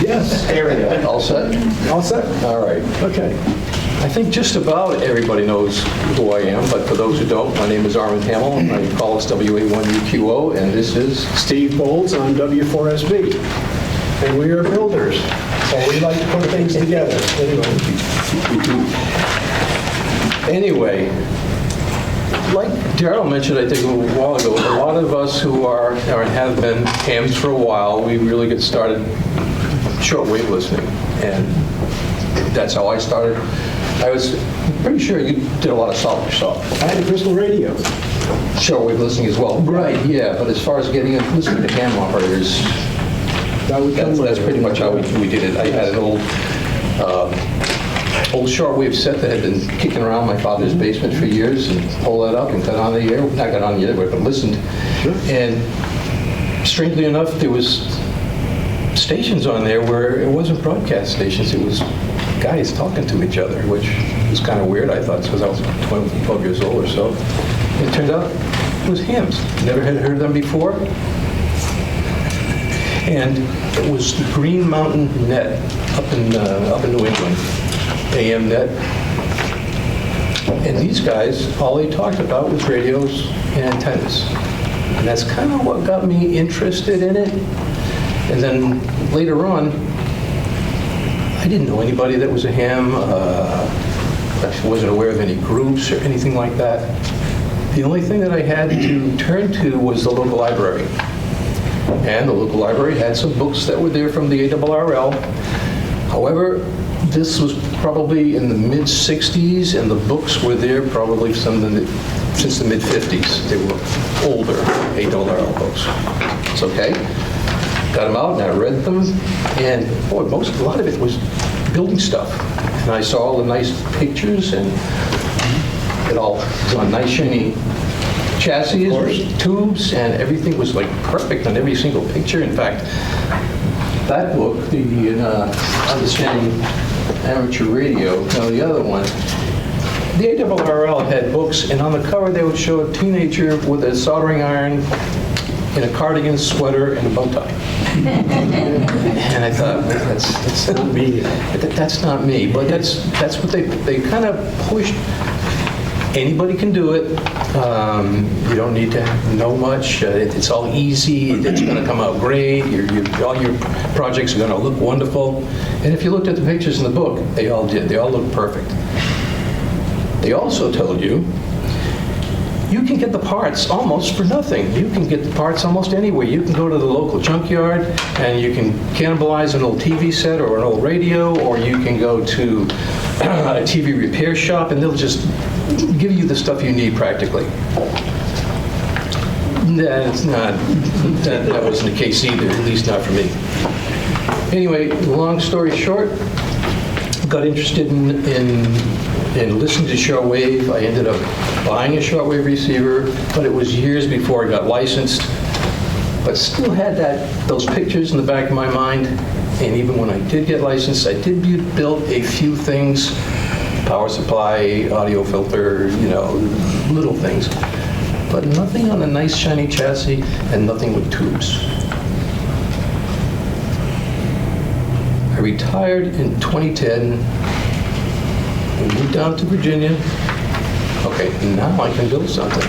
Yes. There we go. All set? All set? All right. Okay. I think just about everybody knows who I am, but for those who don't, my name is Armin Hamill. I call us WA1UQO, and this is Steve Bolds on W4SB. And we are builders, so we like to put things together. Anyway, like Darrell mentioned, I think a while ago, a lot of us who are or have been hams for a while, we really get started shortwave listening, and that's how I started. I was pretty sure you did a lot of solid stuff. I had a crystal radio. Shortwave listening as well. Right, yeah, but as far as getting in, listening to ham operators, that's pretty much how we did it. I had an old shortwave set that had been kicking around my father's basement for years, and pull that up and got on the air. Not got on the air, but listened. Sure. And strangely enough, there was stations on there where it wasn't broadcast stations. It was guys talking to each other, which was kind of weird, I thought, because I was 12 years old or so. And it turned out it was hams. Never had heard them before. And it was the Green Mountain Net up in New England. AM net. And these guys, all they talked about was radios and antennas. And that's kind of what got me interested in it. And then later on, I didn't know anybody that was a ham. I wasn't aware of any groups or anything like that. The only thing that I had to turn to was the local library. And the local library had some books that were there from the ARRL. However, this was probably in the mid-'60s, and the books were there probably since the mid-'50s. They were older ARRL books. It's okay. Got them out, and I read them, and boy, a lot of it was building stuff. And I saw all the nice pictures, and it all was on nice, shiny chassis, tubes, and everything was like perfect on every single picture. In fact, that book, the Understanding Amateur Radio, no, the other one, the ARRL had books, and on the cover they would show a teenager with a soldering iron in a cardigan, sweater, and a bow tie. And I thought, that's not me. That's not me. But that's what they kind of pushed. Anybody can do it. You don't need to know much. It's all easy. It's going to come out great. All your projects are going to look wonderful. And if you looked at the pictures in the book, they all did. They all looked perfect. They also told you you can get the parts almost for nothing. You can get the parts almost anywhere. You can go to the local junkyard and you can cannibalize an old TV set or an old radio, or you can go to a TV repair shop and they'll just give you the stuff you need practically. That's not, that wasn't the case either, at least not for me. Anyway, long story short, got interested in listening to shortwave. I ended up buying a shortwave receiver, but it was years before I got licensed. But still had those pictures in the back of my mind. And even when I did get licensed, I did build a few things, power supply, audio filter, little things. But nothing on a nice shiny chassis and nothing with tubes. I retired in 2010 and moved down to Virginia. Okay, now I can build something.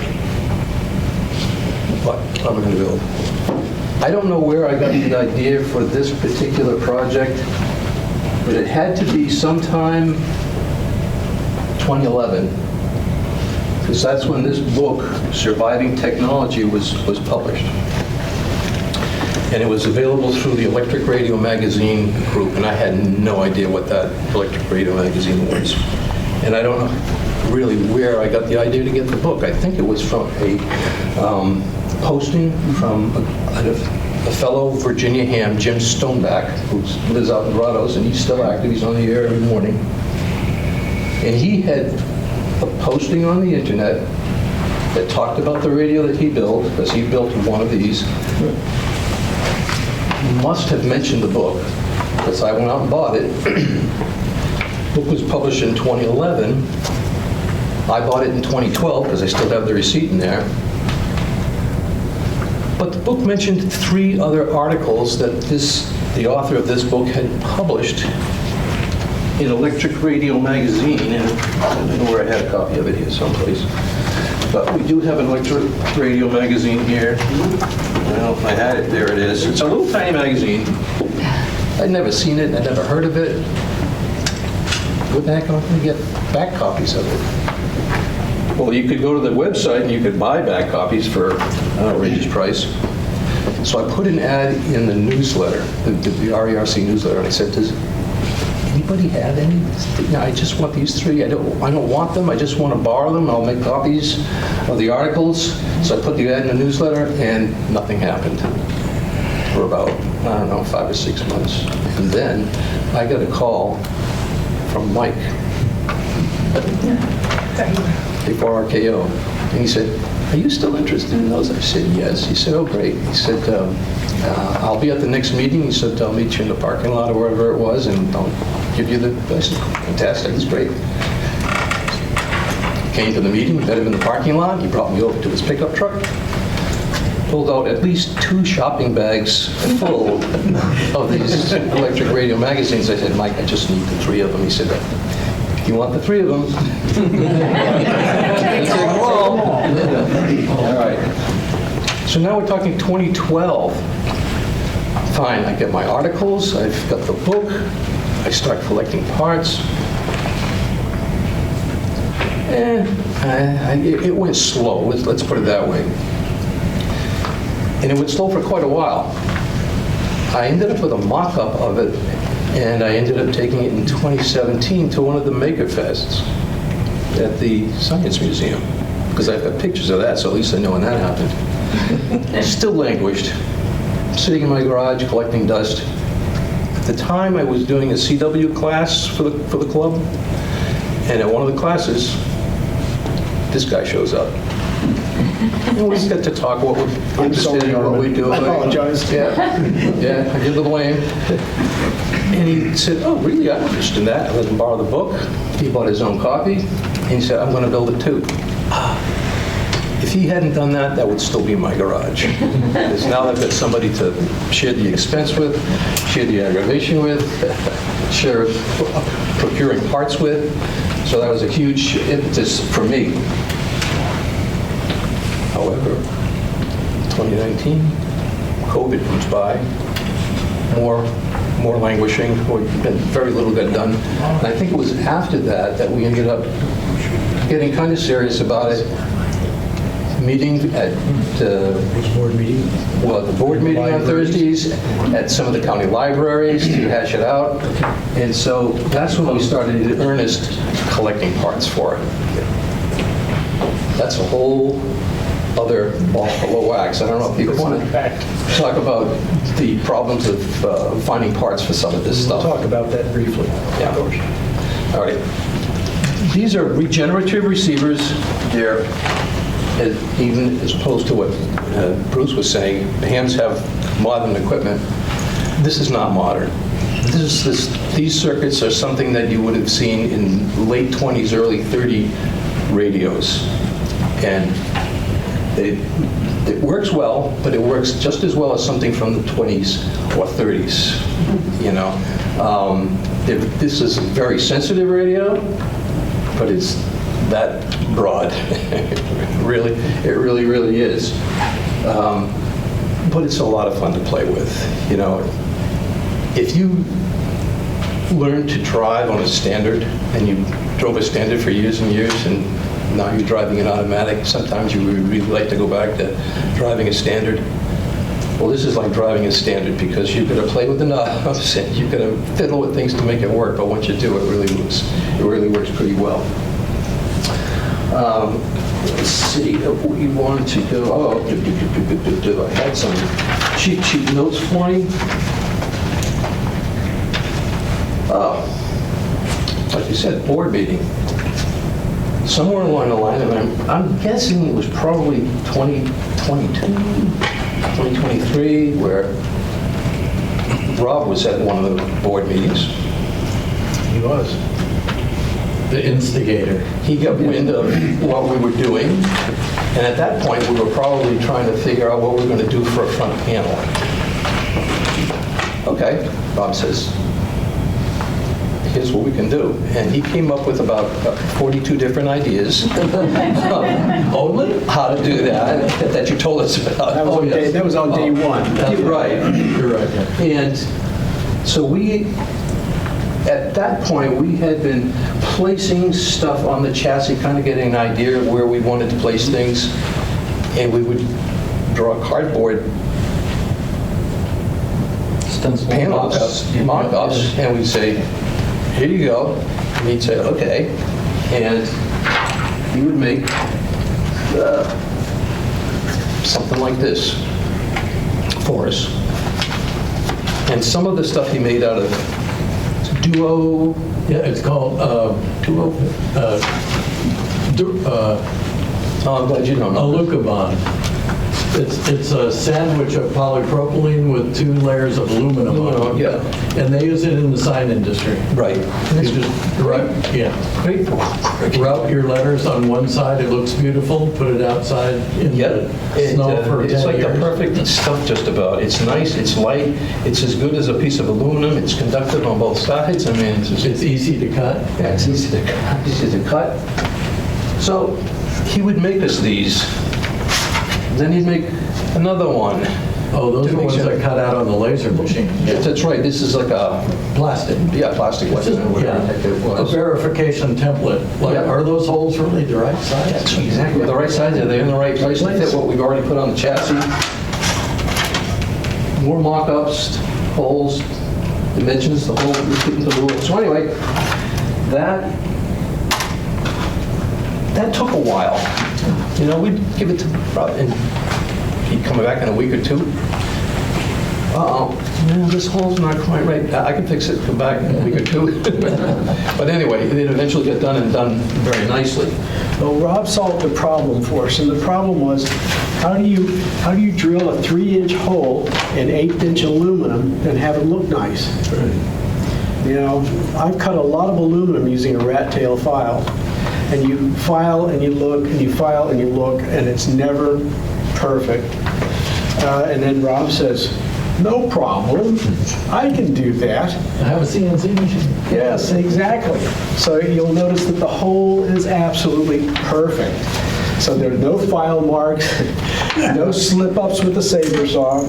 What am I going to build? I don't know where I got the idea for this particular project, but it had to be sometime 2011, because that's when this book, Surviving Technology, was published. And it was available through the Electric Radio Magazine group, and I had no idea what that Electric Radio Magazine was. And I don't know really where I got the idea to get the book. I think it was from a posting from a fellow Virginia ham, Jim Stoneback, who lives out in Grottoes, and he's still active. He's on the air every morning. And he had a posting on the internet that talked about the radio that he built, because he built one of these. Must have mentioned the book, because I went out and bought it. The book was published in 2011. I bought it in 2012 because I still have the receipt in there. But the book mentioned 3 other articles that the author of this book had published in Electric Radio Magazine, and I don't know where I had a copy of it here someplace. But we do have an Electric Radio Magazine here. Well, if I had it, there it is. It's a little tiny magazine. I'd never seen it, I'd never heard of it. What the heck am I going to get back copies of it? Well, you could go to the website and you could buy back copies for an outrageous price. So I put an ad in the newsletter, the RARC newsletter, and I said, does anybody have any? I just want these 3. I don't want them. I just want to borrow them. I'll make copies of the articles. So I put the ad in the newsletter, and nothing happened for about, I don't know, 5 or 6 months. And then I got a call from Mike before RKO, and he said, are you still interested in those? I said, yes. He said, oh, great. He said, I'll be at the next meeting. He said, I'll meet you in the parking lot or wherever it was, and I'll give you the... I said, fantastic, that's great. Came to the meeting, met him in the parking lot. He brought me over to his pickup truck, pulled out at least 2 shopping bags full of these Electric Radio magazines. I said, Mike, I just need the 3 of them. He said, you want the 3 of them? I said, well, all right. So now we're talking 2012. Fine, I get my articles, I've got the book, I start collecting parts. It went slow, let's put it that way. And it went slow for quite a while. I ended up with a mock-up of it, and I ended up taking it in 2017 to one of the Maker Fests at the Science Museum, because I've got pictures of that, so at least I know when that happened. Still languished, sitting in my garage collecting dust. At the time, I was doing a CW class for the club, and at one of the classes, this guy shows up. And we get to talk what we're interested in, what we do. I apologize. Yeah, I give the blame. And he said, oh, really? I'm interested in that. I let him borrow the book. He bought his own copy. And he said, I'm going to build it too. If he hadn't done that, that would still be in my garage. Because now I've got somebody to share the expense with, share the aggravation with, share procuring parts with. So that was a huge impetus for me. However, 2019, COVID comes by, more languishing, very little got done. And I think it was after that we ended up getting kind of serious about it. Meeting at the board meeting? Well, the board meeting on Thursdays, at some of the county libraries to hash it out. And so that's when we started in earnest collecting parts for it. That's a whole other ball of wax. I don't know if people want to talk about the problems of finding parts for some of this stuff. We'll talk about that briefly. Yeah. All right. These are regenerative receivers. They're, even as opposed to what Bruce was saying, hams have modern equipment. This is not modern. These circuits are something that you would have seen in late 20s, early 30 radios. And it works well, but it works just as well as something from the 20s or 30s, you know. This is a very sensitive radio, but it's that broad. It really is. But it's a lot of fun to play with, you know. If you learn to drive on a standard, and you drove a standard for years and years, and now you're driving an automatic, sometimes you would really like to go back to driving a standard. Well, this is like driving a standard, because you've got to play with the knobs, and you've got to fiddle with things to make it work, but once you do, it really works pretty well. Let's see, we want to go, I had some cheat sheet notes for you. Like you said, board meeting. somewhere along the line, and I'm guessing it was probably 2022, 2023, where Rob was at one of the board meetings. He was. The instigator. He got wind of what we were doing, and at that point, we were probably trying to figure out what we were going to do for a front panel. Okay, Bob says, here's what we can do. And he came up with about 42 different ideas only how to do that you told us about. That was on day one. Right. You're right. And so at that point, we had been placing stuff on the chassis, kind of getting an idea of where we wanted to place things, and we would draw cardboard mock-ups, and we'd say, here you go. And he'd say, okay. And he would make something like this for us. And some of the stuff he made out of Duo. Yeah, it's called Duo. I'm glad you don't know. Alucobond. It's a sandwich of polypropylene with 2 layers of aluminum on it. Yeah. And they use it in the sign industry. Right. You just route your letters on one side, it looks beautiful, put it outside in the snow for 10 years. It's like the perfect stuff just about. It's nice, it's light, it's as good as a piece of aluminum, it's conductive on both sides. I mean, it's easy to cut. Yeah, it's easy to cut. So he would make us these. Then he'd make another one. Oh, those are ones that cut out on the laser machine. Yeah, that's right. This is like a plastic. Yeah, plastic. A verification template. Like, are those holes really the right size? That's exactly the right size. Are they in the right place to fit what we've already put on the chassis? More mock-ups, holes, dimensions, the whole. So anyway, that took a while. You know, we'd give it to Rob, and he'd come back in a week or two. This hole's not quite right. I can fix it, come back in a week or two. But anyway, it eventually got done and done very nicely. Well, Rob solved the problem for us, and the problem was, how do you drill a 3-inch hole in 1/8-inch aluminum and have it look nice? Right. You know, I've cut a lot of aluminum using a rat tail file. And you file and you look and you file and you look, and it's never perfect. And then Rob says, no problem, I can do that. I have a CNC machine. Yes, exactly. So you'll notice that the hole is absolutely perfect. So there are no file marks, no slip-ups with the saber saw.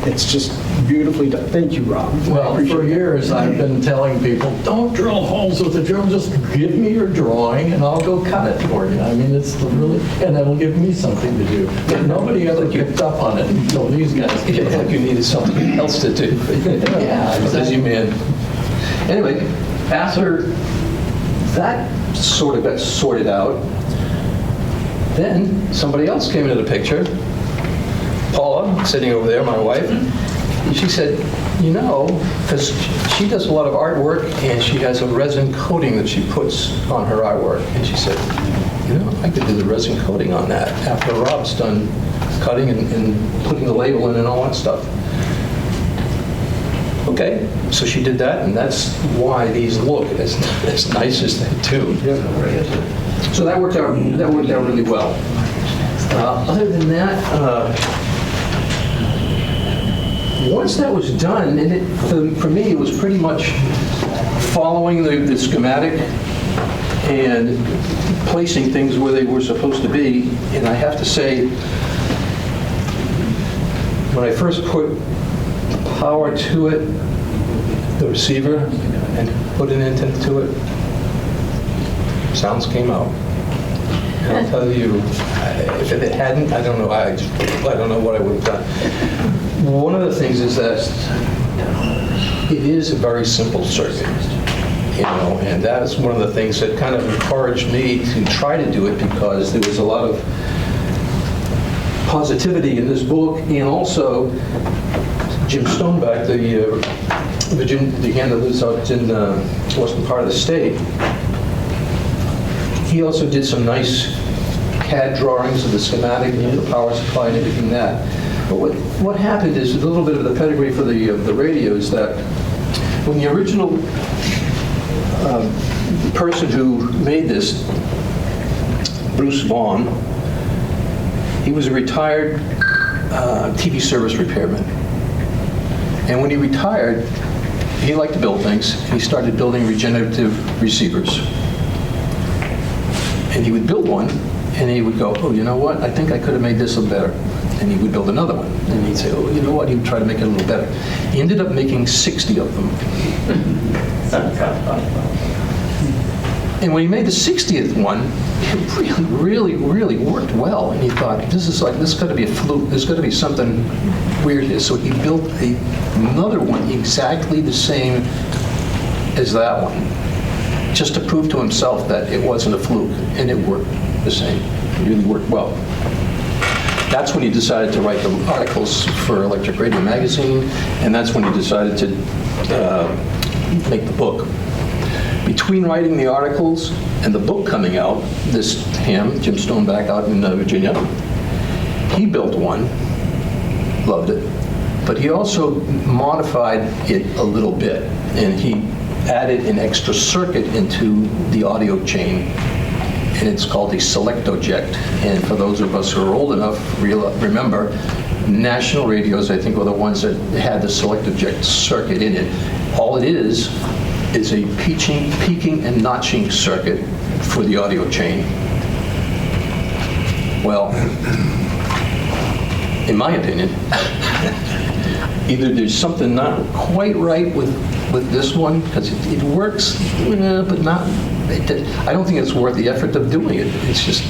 It's just beautifully done. Thank you, Rob. Well, for years I've been telling people, don't drill holes with a drill, just give me your drawing and I'll go cut it for you. I mean, it's really, and that'll give me something to do. But nobody ever picked up on it until these guys did. It's like you needed something else to do. Yeah, Busy man. Anyway, after that sort of got sorted out, then somebody else came into the picture. Paula, sitting over there, my wife, and she said, you know, because she does a lot of artwork and she has a resin coating that she puts on her artwork. And she said, you know, I could do the resin coating on that after Rob's done cutting and putting the label in and all that stuff. Okay, so she did that, and that's why these look as nice as they do. So that worked out really well. Other than that, once that was done, and for me, it was pretty much following the schematic and placing things where they were supposed to be. And I have to say, when I first put power to it, the receiver, and put an antenna to it, sounds came out. And I'll tell you, if it hadn't, I don't know. I don't know what I would have done. One of the things is that it is a very simple circuit, you know, and that is one of the things that kind of encouraged me to try to do it, because there was a lot of positivity in this book, and also Jim Stoneback, the hand that lives out in the western part of the state, He also did some nice CAD drawings of the schematic, the power supply and everything that. But what happened is, a little bit of the pedigree for the radio is that when the original person who made this, Bruce Vaughn, he was a retired TV service repairman. And when he retired, he liked to build things, and he started building regenerative receivers. And he would build one, and he would go, oh, you know what, I think I could have made this a little better. And he would build another one. And he'd say, oh, you know what, he would try to make it a little better. He ended up making 60 of them. And when he made the 60th one, it really worked well. And he thought, this got to be a fluke. There's got to be something weird here. So he built another one exactly the same as that one, just to prove to himself that it wasn't a fluke, and it worked the same. It really worked well. That's when he decided to write the articles for Electric Radio Magazine, and that's when he decided to make the book. Between writing the articles and the book coming out, this ham, Jim Stoneback out in Virginia, he built one, loved it, but he also modified it a little bit, and he added an extra circuit into the audio chain, and it's called a selectoject. And for those of us who are old enough, remember, national radios, I think, were the ones that had the selectoject circuit in it. All it is a peaking and notching circuit for the audio chain. Well, in my opinion, either there's something not quite right with this one, because it works, but not. I don't think it's worth the effort of doing it. It's just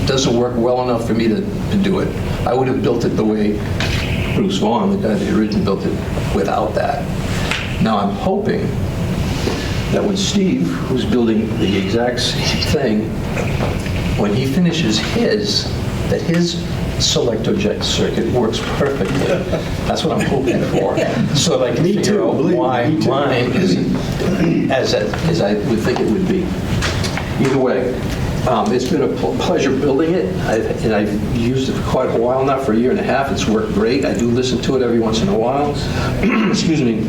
doesn't work well enough for me to do it. I would have built it the way Bruce Vaughn, the guy that originally built it, without that. Now I'm hoping that when Steve, who's building the exact same thing, when he finishes his, that his selectoject circuit works perfectly. That's what I'm hoping for. So that I can figure out why mine isn't as I would think it would be. Either way, it's been a pleasure building it, and I've used it for quite a while now, for a year and a half. It's worked great. I do listen to it every once in a while. Excuse me.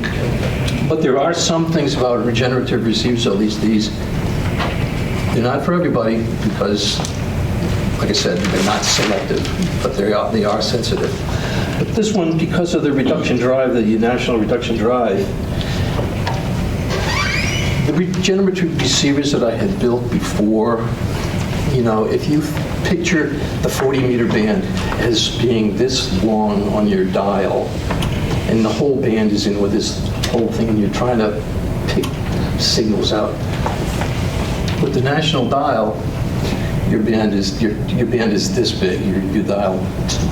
But there are some things about regenerative receivers, at least these, they're not for everybody, because, like I said, they're not selective, but they are sensitive. But this one, because of the reduction drive, the national reduction drive, the regenerative receivers that I had built before, if you picture the 40-meter band as being this long on your dial, and the whole band is in with this whole thing, and you're trying to pick signals out. With the national dial, your band is this big. Your dial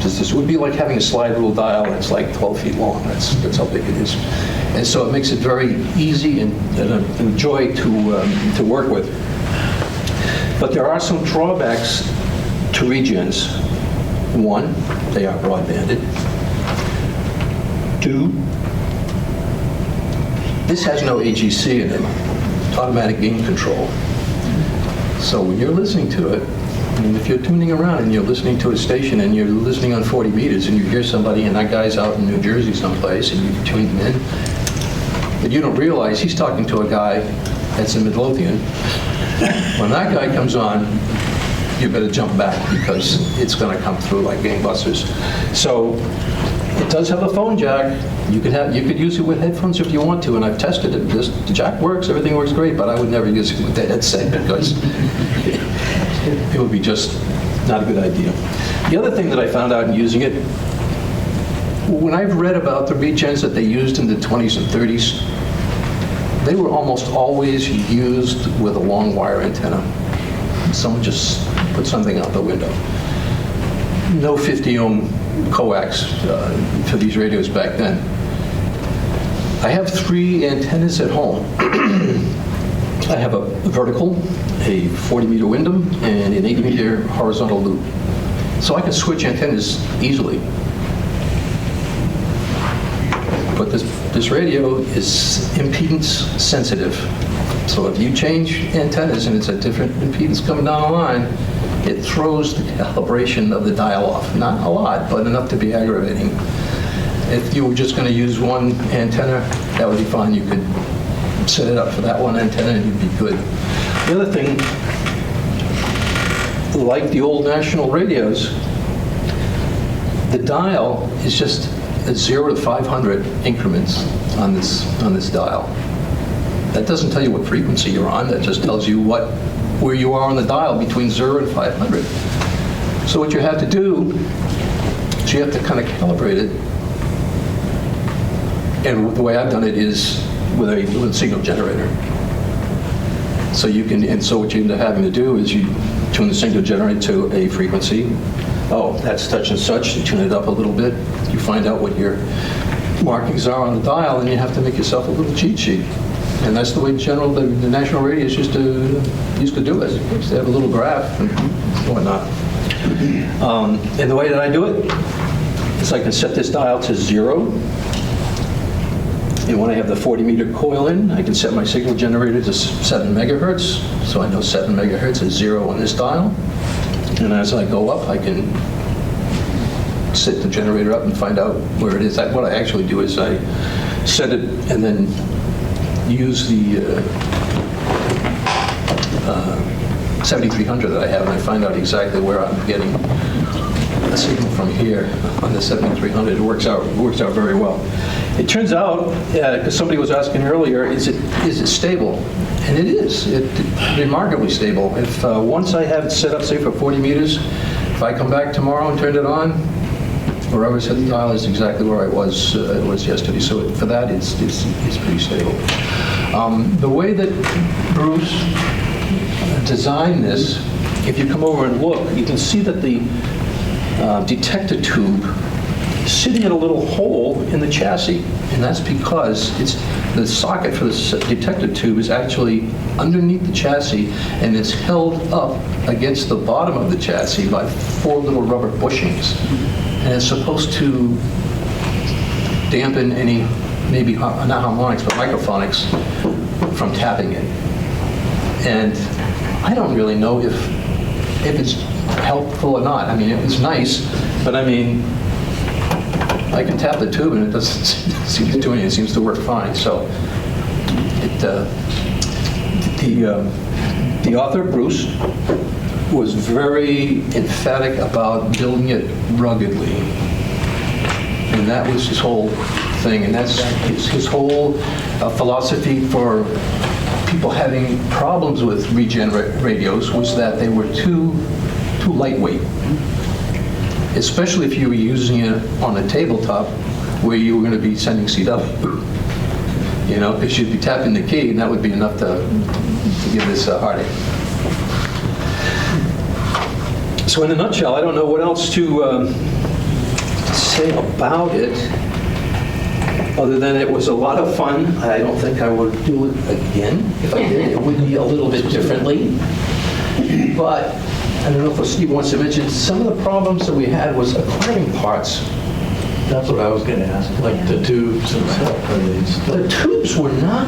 it would be like having a slide rule dial that's like 12 feet long. That's how big it is, and so it makes it very easy and a joy to work with. But there are some drawbacks to regens. One, they are broadbanded. Two, this has no AGC in it, automatic gain control. So when you're listening to it, and if you're tuning around and you're listening to a station and you're listening on 40 meters and you hear somebody and that guy's out in New Jersey someplace and you tune him in, but you don't realize he's talking to a guy that's in Midlothian. When that guy comes on, you better jump back, because it's going to come through like gangbusters. So it does have a phone jack. You could use it with headphones if you want to, and I've tested it. The jack works, everything works great, but I would never use it with the headset, because it would be just not a good idea. The other thing that I found out in using it, when I've read about the regens that they used in the 20s and 30s, they were almost always used with a long wire antenna. Someone just put something out the window. No 50 ohm coax for these radios back then. I have 3 antennas at home. I have a vertical, a 40-meter Wyndham, and an 80-meter horizontal loop. So I can switch antennas easily. But this radio is impedance sensitive. So if you change antennas and it's a different impedance coming down the line, it throws the calibration of the dial off. Not a lot, but enough to be aggravating. If you were just going to use one antenna, that would be fine. You could set it up for that one antenna and you'd be good. The other thing, like the old national radios, the dial is just 0 to 500 increments on this dial. That doesn't tell you what frequency you're on. That just tells you where you are on the dial between 0 and 500. So what you have to do is you have to kind of calibrate it. And the way I've done it is with a signal generator. So you can, and so what you end up having to do is you tune the signal generator to a frequency. Oh, that's such and such. You tune it up a little bit. You find out what your markings are on the dial, and you have to make yourself a little cheat sheet. And that's the way the national radios used to do it. They used to have a little graph and whatnot. And the way that I do it is I can set this dial to 0. And when I have the 40-meter coil in, I can set my signal generator to 7 megahertz. So I know 7 megahertz is 0 on this dial. And as I go up, I can set the generator up and find out where it is. What I actually do is I set it and then use the 7300 that I have, and I find out exactly where I'm getting a signal from here on the 7300. It works out very well. It turns out, because somebody was asking earlier, is it stable? And it is. It's remarkably stable. If once I have it set up, say for 40 meters, if I come back tomorrow and turn it on, wherever I set the dial is exactly where I was yesterday. So for that, it's pretty stable. The way that Bruce designed this, if you come over and look, you can see that the detector tube is sitting in a little hole in the chassis, and that's because the socket for the detector tube is actually underneath the chassis, and it's held up against the bottom of the chassis by 4 little rubber bushings. And it's supposed to dampen any, maybe not harmonics, but microphonics from tapping it. And I don't really know if it's helpful or not. I mean, it's nice, but I mean, I can tap the tube and it doesn't seem to do anything. It seems to work fine. So the author, Bruce, was very emphatic about building it ruggedly. And that was his whole thing. And that's his whole philosophy for people having problems with regen radios, was that they were too lightweight. Especially if you were using it on a tabletop where you were going to be sending CW. You know, because you'd be tapping the key and that would be enough to give this a heartache. So in a nutshell, I don't know what else to say about it, other than it was a lot of fun. I don't think I would do it again. If I did, it would be a little bit differently. But I don't know if Steve wants to mention, some of the problems that we had was acquiring parts. That's what I was going to ask, like the tubes and stuff. The tubes were not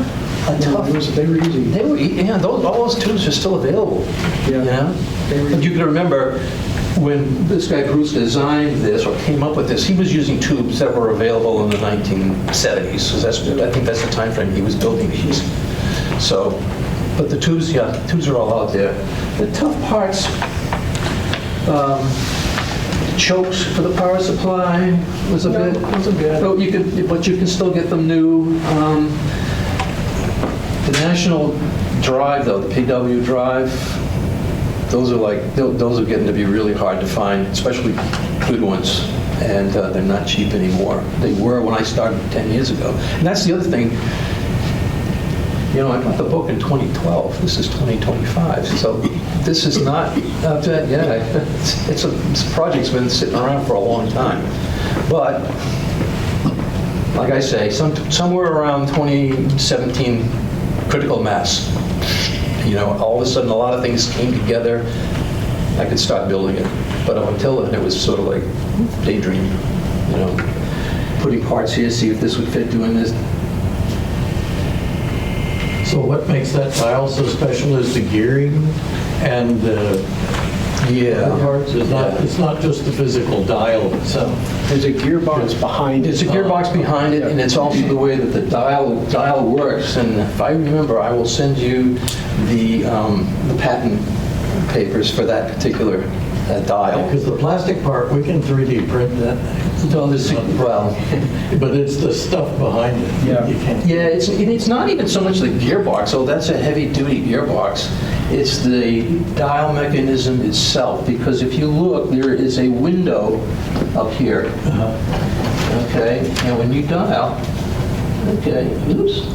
a tough. They were easy. They were, yeah. All those tubes are still available. Yeah. You know? But you can remember when this guy Bruce designed this or came up with this, he was using tubes that were available in the 1970s. So I think that's the time frame he was building these. So, but the tubes, yeah, the tubes are all out there. The tough parts. Chokes for the power supply was a bit. Wasn't good. But you can still get them new. The national drive, though, the PW drive, those are getting to be really hard to find, especially good ones, and they're not cheap anymore. They were when I started 10 years ago. And that's the other thing. You know, I bought the book in 2012. This is 2025. So this is not it's a project's been sitting around for a long time. But like I say, somewhere around 2017, critical mass. You know, all of a sudden a lot of things came together. I could start building it. But until then, it was sort of like daydream. You know, putting parts here, see if this would fit, doing this. So what makes that dial so special is the gearing and the parts. It's not just the physical dial itself. There's a gearbox behind it. There's a gearbox behind it, and it's also the way that the dial works. And if I remember, I will send you the patent papers for that particular dial. Because the plastic part, we can 3D print that. But it's the stuff behind it. Yeah, it's not even so much the gearbox. Oh, that's a heavy-duty gearbox. It's the dial mechanism itself, because if you look, there is a window up here. Okay, and when you dial, okay, oops,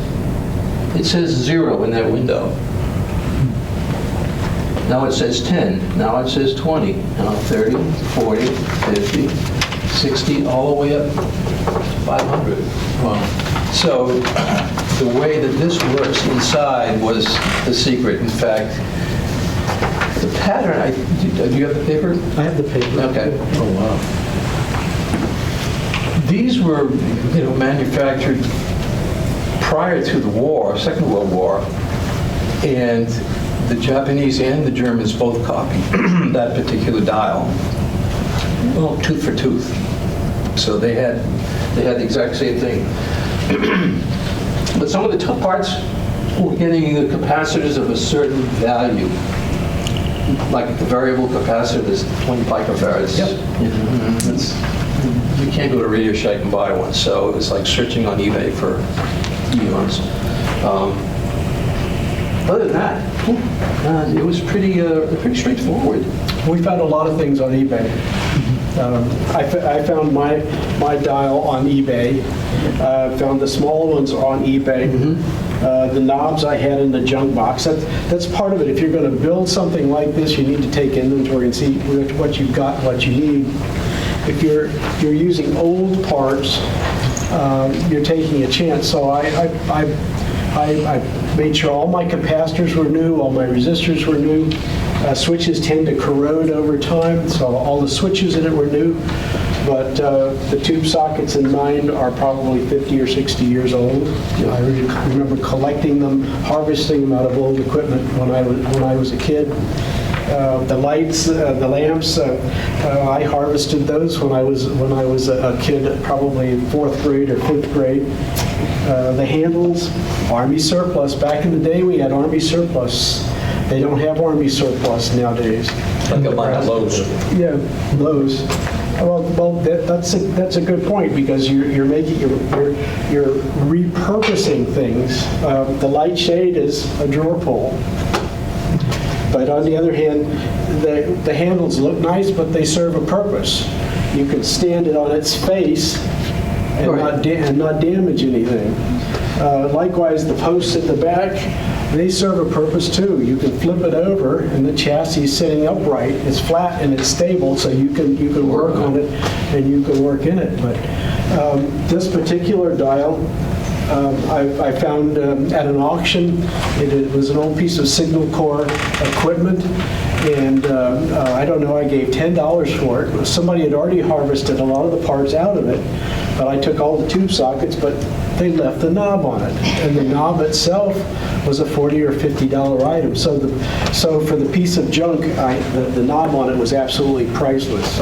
it says 0 in that window. Now it says 10, now it says 20, now 30, 40, 50, 60, all the way up to 500. Wow. So the way that this works inside was the secret. In fact, the pattern, do you have the paper? I have the paper. Okay. Oh, wow. These were, manufactured prior to the war, Second World War, and the Japanese and the Germans both copied that particular dial. Well, tooth for tooth. So they had the exact same thing. But some of the tough parts were getting the capacitors of a certain value. Like the variable capacitor is 20 picofarads. Yep. You can't go to Radio Shack and buy one, so it was like searching on eBay for eons. Other than that, it was pretty straightforward. We found a lot of things on eBay. I found my dial on eBay. Found the small ones on eBay. The knobs I had in the junk box. That's part of it. If you're going to build something like this, you need to take inventory and see what you've got, what you need. If you're using old parts, you're taking a chance. So I made sure all my capacitors were new, all my resistors were new. Switches tend to corrode over time, so all the switches in it were new. But the tube sockets in mine are probably 50 or 60 years old. I remember collecting them, harvesting them out of old equipment when I was a kid. The lights, the lamps, I harvested those when I was a kid, probably in 4th grade or 5th grade. The handles, Army surplus. Back in the day, we had Army surplus. They don't have Army surplus nowadays. Like a bunch of Lowe's. Yeah, Lowe's. Well, that's a good point, because you're repurposing things. The light shade is a drawer pull. But on the other hand, the handles look nice, but they serve a purpose. You can stand it on its face and not damage anything. Likewise, the posts at the back, they serve a purpose too. You can flip it over, and the chassis is sitting upright. It's flat and it's stable, so you can work on it and you can work in it. But this particular dial, I found at an auction. It was an old piece of Signal Corps equipment, and I don't know, I gave $10 for it. Somebody had already harvested a lot of the parts out of it, but I took all the tube sockets, but they left the knob on it, and the knob itself was a $40 or $50 item. So for the piece of junk, the knob on it was absolutely priceless.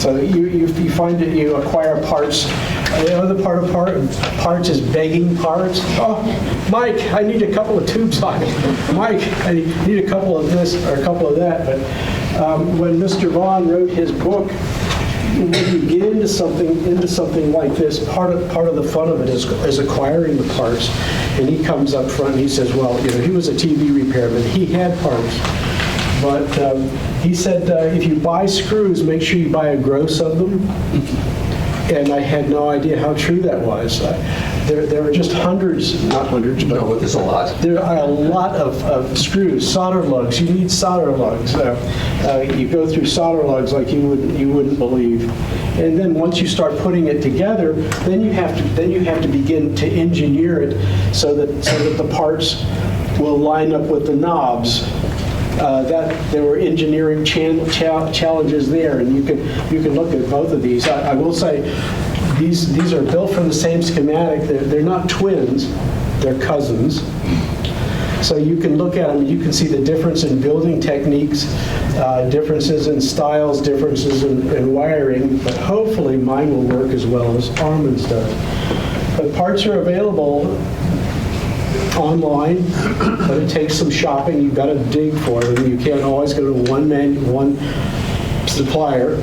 So you find that you acquire parts. The other part of parts is begging parts. Oh, Mike, I need a couple of tube sockets. Mike, I need a couple of this or a couple of that. But when Mr. Vaughn wrote his book, when you get into something like this, part of the fun of it is acquiring the parts. And he comes up front and he says, well, he was a TV repairman. He had parts. But he said, if you buy screws, make sure you buy a gross of them. And I had no idea how true that was. There are just hundreds, not hundreds, but no, there's a lot. There are a lot of screws, solder lugs. You need solder lugs. You go through solder lugs like you wouldn't believe. And then once you start putting it together, then you have to begin to engineer it so that the parts will line up with the knobs. That there were engineering challenges there, and you can look at both of these. I will say these are built from the same schematic. They're not twins, They're cousins. So you can look at them, you can see the difference in building techniques, differences in styles, differences in wiring, but hopefully mine will work as well as Armin's does. But parts are available online, but it takes some shopping. You've got to dig for them. You can't always go to one supplier.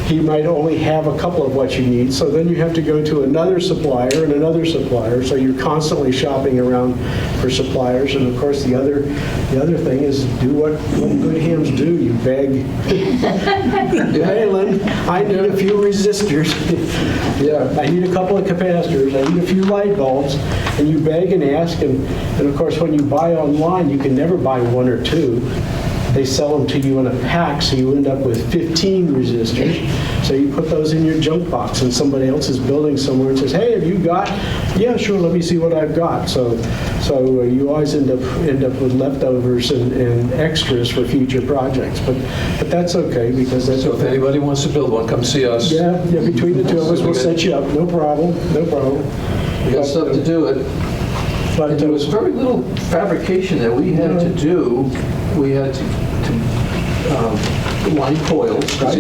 He might only have a couple of what you need, so then you have to go to another supplier and another supplier, so you're constantly shopping around for suppliers. And of course, the other thing is do what good hams do. You beg. Hey, Lynn, I need a few resistors. Yeah, I need a couple of capacitors. I need a few light bulbs. And you beg and ask, and of course, when you buy online, you can never buy one or two. They sell them to you in a pack, so you end up with 15 resistors. So you put those in your junk box, and somebody else is building somewhere and says, "Hey, have you got?" "Yeah, sure. Let me see what I've got." So you always end up with leftovers and extras for future projects. But that's okay because that's. So if anybody wants to build one, come see us. Yeah. Between the two of us, we'll set you up. No problem. We got stuff to do it. But there was very little fabrication that we had to do. We had to line coils. Right.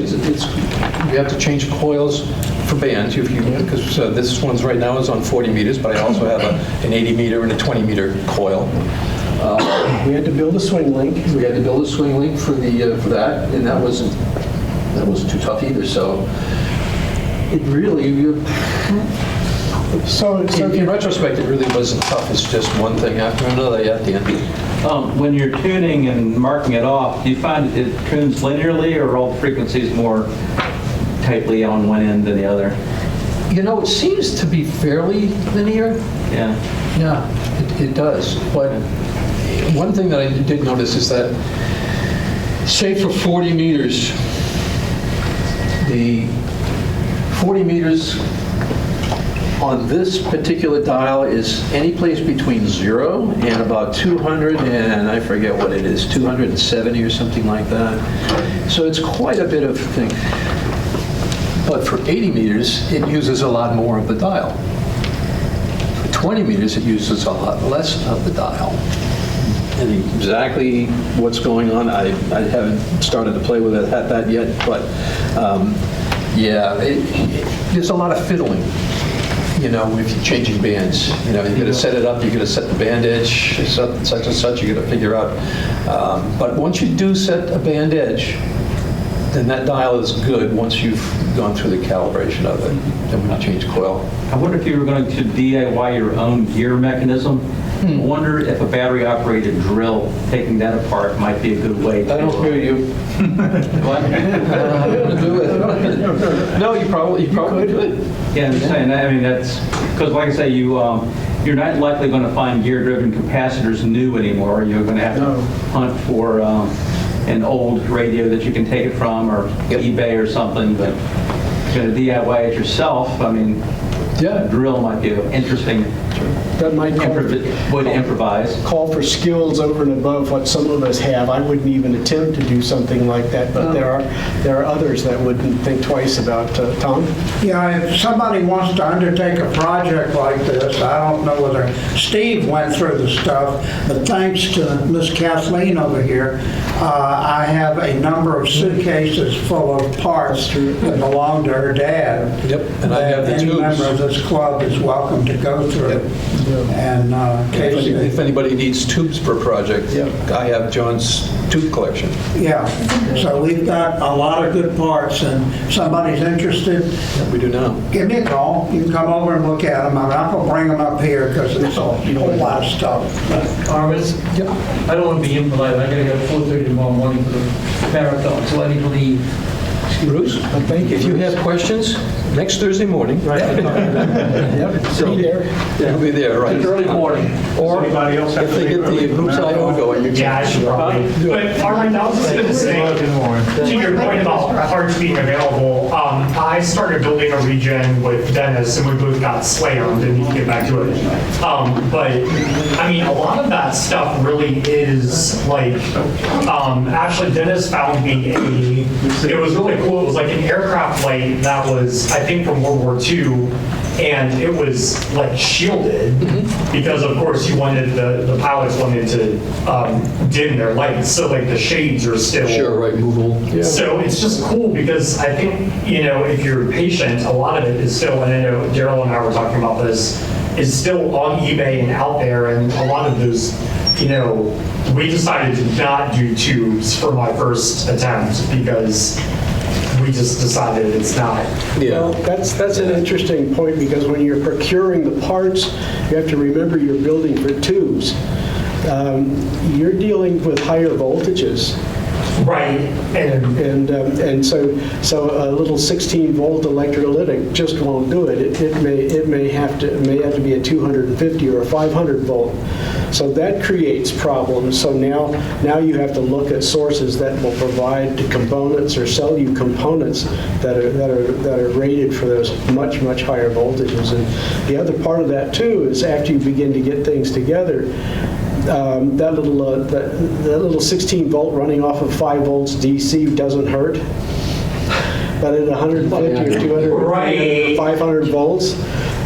We have to change coils for bands because this one's right now is on 40 meters, but I also have an 80 meter and a 20 meter coil. We had to build a swing link. We had to build a swing link for that, and that wasn't too tough either. So it really. So in retrospect, it really wasn't tough. It's just one thing after another at the end. When you're tuning and marking it off, do you find it tunes linearly, or are all the frequencies more tightly on one end than the other? It seems to be fairly linear. Yeah. Yeah, it does. But one thing that I did notice is that, say for 40 meters, the 40 meters on this particular dial is any place between 0 and about 200, and I forget what it is, 270 or something like that. So it's quite a bit of thing. But for 80 meters, it uses a lot more of the dial. For 20 meters, it uses a lot less of the dial. And exactly what's going on, I haven't started to play with that yet, but there's a lot of fiddling. If you're changing bands, you got to set it up, you got to set the band edge, such and such, you got to figure out. But once you do set a band edge, then that dial is good once you've gone through the calibration of it. Then when you change coil. I wonder if you were going to DIY your own gear mechanism. I wonder if a battery-operated drill, taking that apart, might be a good way to... I don't hear you. What? No, you probably could. Yeah, I'm saying that. I mean, that's because, like I say, you're not likely going to find gear-driven capacitors new anymore. You're going to have to hunt for an old radio that you can take it from, or eBay or something. But if you're going to DIY it yourself, I mean, a drill might be an interesting that might way to improvise. Call for skills over and above what some of us have. I wouldn't even attempt to do something like that, but there are others that wouldn't think twice about. Tom? Yeah, if somebody wants to undertake a project like this, I don't know whether Steve went through the stuff, but thanks to Miss Kathleen over here, I have a number of suitcases full of parts that belong to her dad. Yep, and I have the any tubes. member of this club is welcome to go through. Yep. And if anybody needs tubes per project, I have John's tube collection. Yeah, so we've got a lot of good parts, and if somebody's interested, we do now. Give me a call. You can come over and look at them. I'm not going to bring them up here because it's a whole lot of stuff. Armin, I don't want to be impolite. I got to go at 4:30 tomorrow morning for the marathon, so I need to leave. Bruce, if you have questions, next Thursday morning. Right. So be there. You'll be there, right? Early morning. Or if they get the groups I.O. going. Yeah, I should probably. But Armin, I was just going to say, to your point about parts being available, I started building a region with Dennis, and we both got slammed, and you can get back to it. But I mean, a lot of that stuff really is like, actually Dennis found me it was really cool. It was like an aircraft light that was, I think, from World War II. and it was like shielded because of course the pilots wanted to dim their lights, so like the shades are still movable. Yeah. So it's just cool because I think if you're patient, a lot of it is still, and I know Daryl and I were talking about this, is still on eBay and out there, and a lot of those, we decided to not do tubes for my first attempt because we just decided it's not. Well, that's an interesting point, because when you're procuring the parts, you have to remember you're building for tubes. You're dealing with higher voltages. Right. And so a little 16-volt electrolytic just won't do it. It may have to be a 250 or a 500 volt. So that creates problems. So now you have to look at sources that will provide components or sell you components that are rated for those much higher voltages. And the other part of that too is after you begin to get things together, that little 16 volt running off of 5 volts DC doesn't hurt. But at 150 or 200 or 500 volts,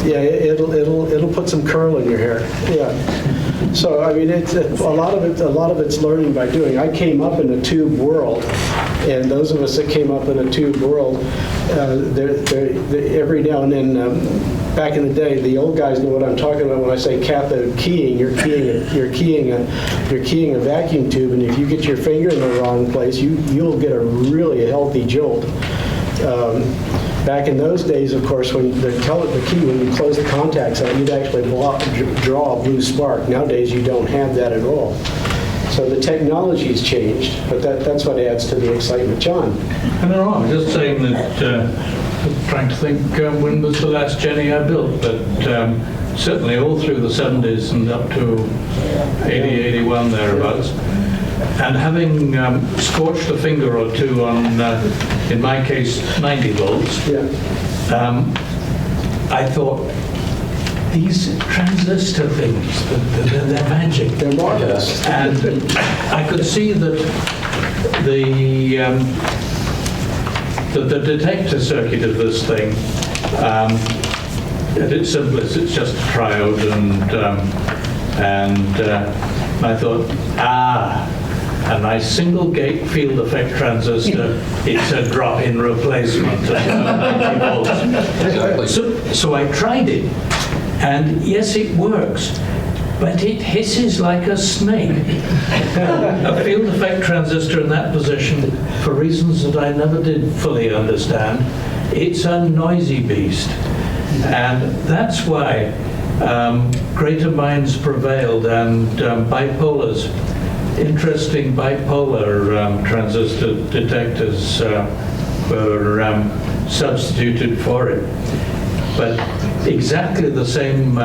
yeah, it'll put some curl in your hair. Yeah. So I mean, it's a lot of it's learning by doing. I came up in a tube world, and those of us that came up in a tube world, every now and then. Back in the day, the old guys know what I'm talking about when I say cathode keying. You're keying a vacuum tube, and if you get your finger in the wrong place, you'll get a really healthy jolt. Back in those days, of course, when the key, when you close the contacts out, you'd actually draw a blue spark. Nowadays, you don't have that at all. So the technology's changed, but that's what adds to the excitement. John? No, I'm just saying that. Trying to think when was the last Jenny I built, but certainly all through the 70s and up to 80, 81 thereabouts. And having scorched a finger or two on, in my case, 90 volts, I thought, these transistor things, they're magic. They're marvelous. And I could see that the detector circuit of this thing, at its simplest, it's just a triode, and I thought, a nice single gate field effect transistor, it's a drop-in replacement of 90 volts. Exactly. So I tried it, and yes, it works. But it hisses like a snake. A field effect transistor in that position, for reasons that I never did fully understand, it's a noisy beast. And that's why greater minds prevailed, and bipolars, interesting bipolar transistor detectors were substituted for it. But exactly the same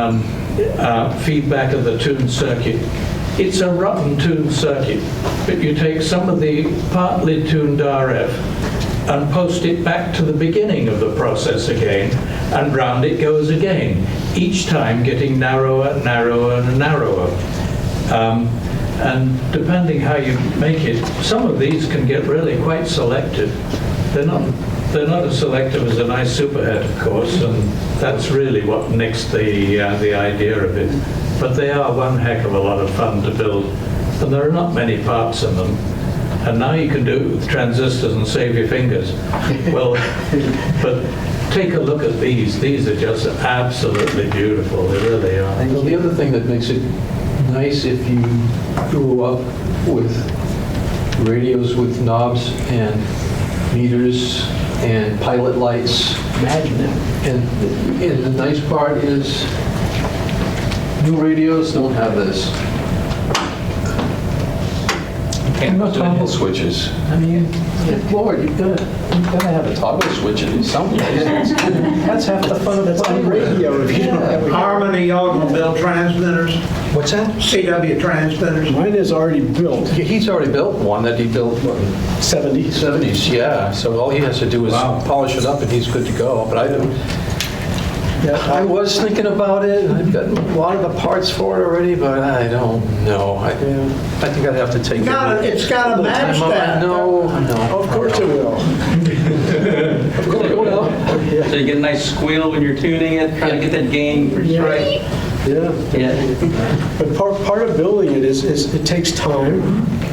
feedback of the tuned circuit. It's a rotten tuned circuit, but you take some of the partly tuned RF and post it back to the beginning of the process again, and round it goes again, each time getting narrower, narrower, and narrower. And depending how you make it, some of these can get really quite selective. They're not as selective as a nice superhead, of course, and that's really what nicks the idea of it. But they are one heck of a lot of fun to build, and there are not many parts in them. And now you can do it with transistors and save your fingers. Well, but take a look at these. These are just absolutely beautiful. They really are. Well, the other thing that makes it nice, if you grew up with radios with knobs and meters and pilot lights. Imagine it. And the nice part is new radios don't have this. And no toggle switches. I mean, Lord, you've got to have a toggle switch in some places. That's half the fun of the radio. If you don't have Harmony automobile transmitters. What's that? CW transmitters. Mine is already built. He's already built one that he built in 70s. 70s, yeah. So all he has to do is polish it up and he's good to go. But I was thinking about it, and I've got a lot of the parts for it already, but I don't know. I think I'd have to take It's got to match that. No. Of course it will. Of course it will. Yeah. So you get a nice squeal when you're tuning it, trying to get that gain just right. Yeah. But part of building it is it takes time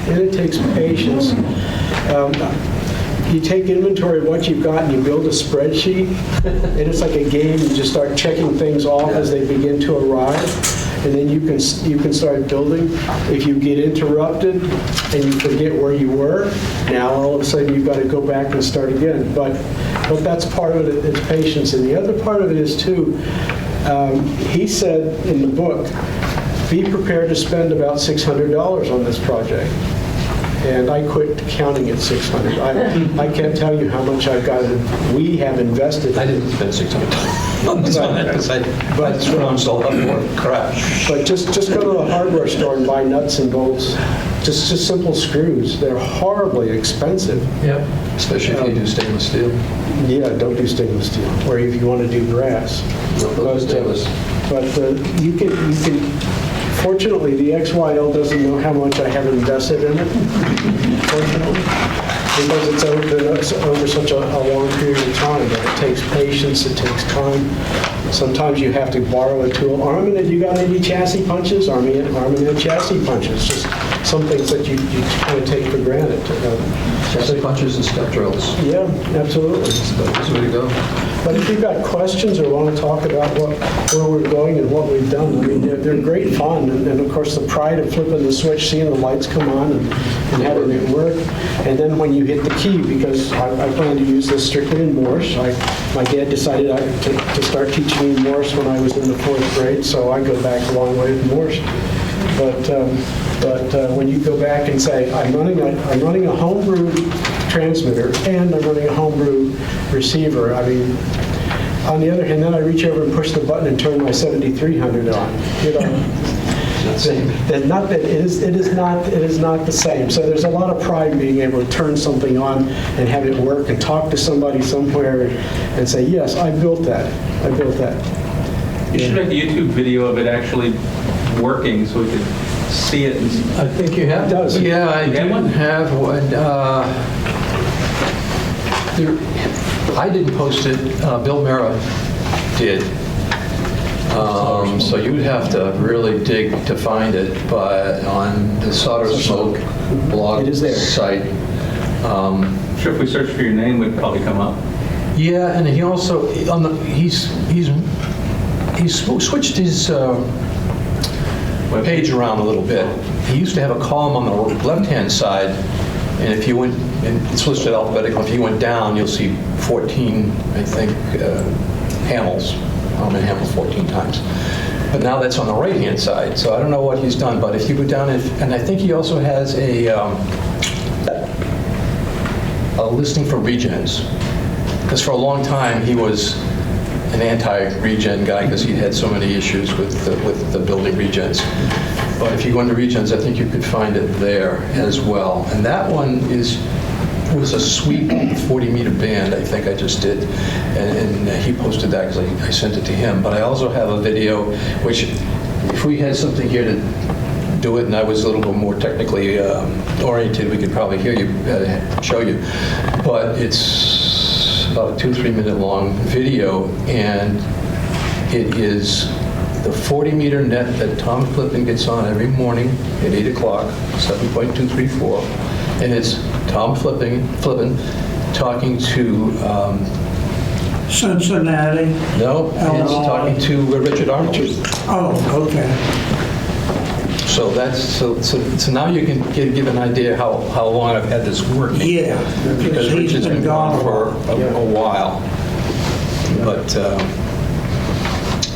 and it takes patience. You take inventory of what you've got and you build a spreadsheet, and it's like a game. You just start checking things off as they begin to arrive, and then you can start building. If you get interrupted and you forget where you were, now all of a sudden you've got to go back and start again. But that's part of it. It's patience, and the other part of it is too. He said in the book, be prepared to spend about $600 on this project. And I quit counting at 600. I can't tell you how much we have invested. I didn't spend $600 on this one because I scrounged a lot more crap. But just go to the hardware store and buy nuts and bolts. Just simple screws. They're horribly expensive. Yep. Especially if you do stainless steel. Yeah, don't do stainless steel. Or if you want to do brass. But you can. Fortunately, the XYL doesn't know how much I have invested in it, fortunately, because it's over such a long period of time. But it takes patience, it takes time. Sometimes you have to borrow a tool. Armin, you got any chassis punches? Armin had chassis punches. Just some things that you kind of take for granted. Chassis punches and step drills. Yeah, absolutely. That's the way to go. But if you've got questions or want to talk about where we're going and what we've done, I mean, they're great fun. And of course, the pride of flipping the switch, seeing the lights come on and having it work. And then when you hit the key, because I plan to use this strictly in Morse. My dad decided to start teaching me Morse when I was in the 4th grade, so I go back a long way with Morse. But when you go back and say, I'm running a homebrew transmitter and I'm running a homebrew receiver, I mean, on the other hand, then I reach over and push the button and turn my 7300 on. You know, not that it is not the same. So there's a lot of pride in being able to turn something on and have it work and talk to somebody somewhere and say, yes, I built that. You should make a YouTube video of it actually working so we could see it. I think you have. Does. Yeah, I do have one. I didn't post it. Bill Mera did. So you would have to really dig to find it, but on the Solder Smoke blog site. Sure, if we search for your name, we'd probably come up. Yeah, and he also he's switched his page around a little bit. He used to have a column on the left-hand side, and if you went, and it's listed alphabetically, if you went down, you'll see 14, I think, Hamels. I'm in Hamel 14 times. But now that's on the right-hand side, so I don't know what he's done, but if you go down, and I think he also has a listing for regens, because for a long time he was an anti-regen guy because he had so many issues with the building regens. But if you go into regens, I think you could find it there as well. And that one was a sweep 40-meter band, I think I just did. And he posted that because I sent it to him. But I also have a video, which if we had something here to do it and I was a little bit more technically oriented, we could probably show you. But it's about a 2-3 minute long video, and it is the 40-meter net that Tom Flippin gets on every morning at 8 o'clock, 7.234, and it's Tom Flippin talking to Cincinnati? No, it's talking to Richard Arnold. Oh, okay. So that's so now you can give an idea how long I've had this working. Yeah, because Richard's been gone for a while. But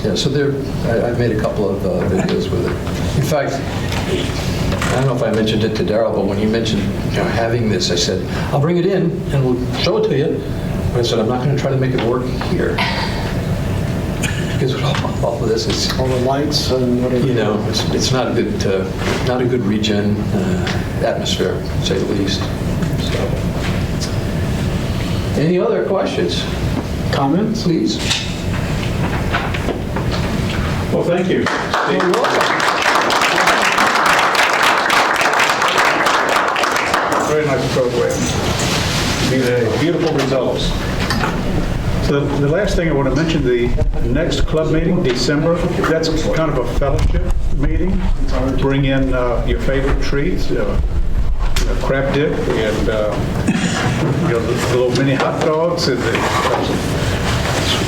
yeah, so I've made a couple of videos with it. In fact, I don't know if I mentioned it to Darryl, but when he mentioned having this, I said I'll bring it in and we'll show it to you. But I said I'm not going to try to make it work here. Because all of this is all the lights and whatever. It's not a good regen atmosphere, to say the least. So, any other questions, comments, please? Well, thank you. You're welcome. Very nice program. Beautiful results. The last thing I want to mention, the next club meeting, December, that's kind of a fellowship meeting. Bring in your favorite treats, crab dip, and the little mini hot dogs, and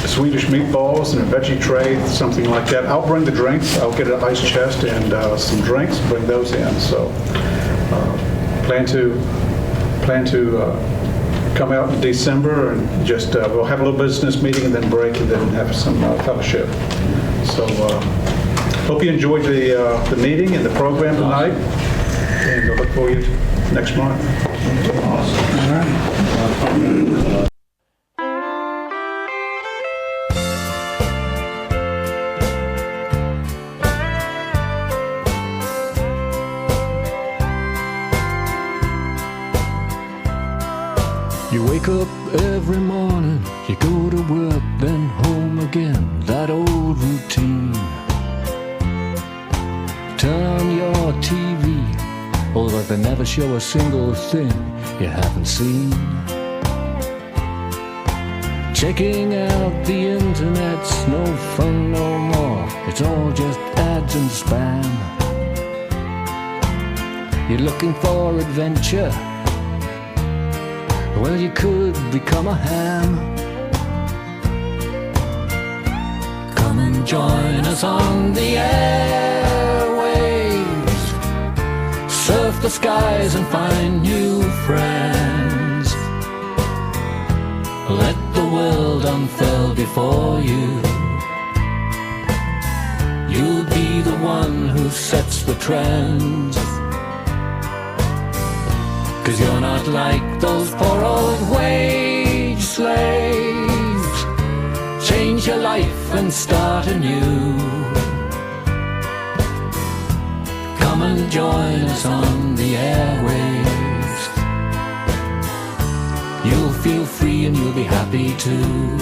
the Swedish meatballs, and a veggie tray, something like that. I'll bring the drinks. I'll get an ice chest and some drinks, bring those in. So plan to come out in December and just, we'll have a little business meeting and then break and then have some fellowship. So hope you enjoyed the meeting and the program tonight, and I look forward to next month. You wake up every morning, you go to work, then home again, that old routine. Turn on your TV, although they never show a single thing you haven't seen. Checking out the internet's no fun no more, it's all just ads and spam. You're looking for adventure, well, you could become a ham. Come and join us on the airwaves. Surf the skies and find new friends. Let the world unfurl before you. You'll be the one who sets the trends. 'Cause you're not like those poor old wage slaves. Change your life and start anew. Come and join us on the airwaves. You'll feel free and you'll be happy too.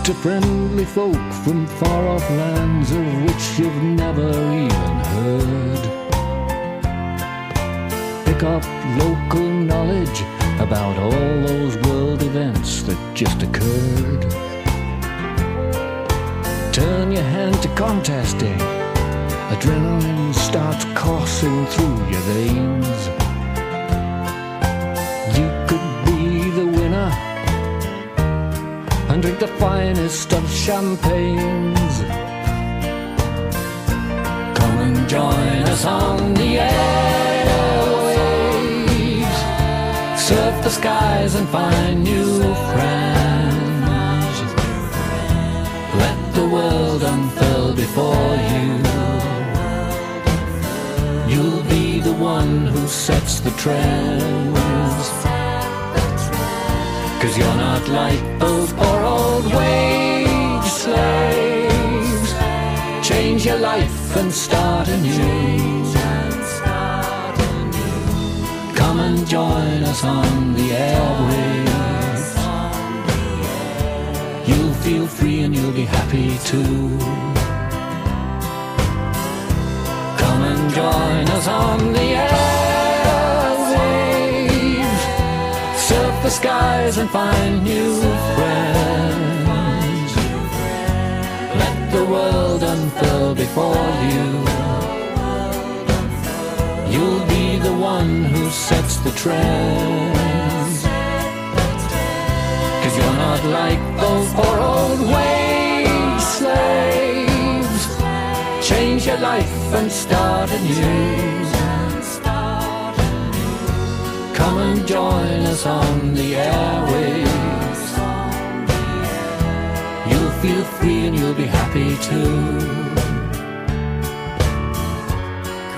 To friendly folk from far off lands of which you've never even heard. Pick up local knowledge about all those world events that just occurred. Turn your hand to contesting. Adrenaline starts coursing through your veins. You could be the winner and drink the finest of champagnes. Come and join us on the airwaves. Surf the skies and find new friends. Let the world unfurl before you. You'll be the one who sets the trends. 'Cause you're not like those poor old wage slaves. Change your life and start anew. Come and join us on the airwaves. You'll feel free and you'll be happy too. Come and join us on the airwaves. Surf the skies and find new friends. Let the world unfurl before you. You'll be the one who sets the trends. 'Cause you're not like those poor old wage slaves. Change your life and start anew. Come and join us on the airwaves. You'll feel free and you'll be happy too.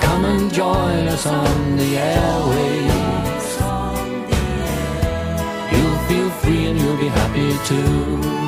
Come and join us on the airwaves. You'll feel free and you'll be happy too.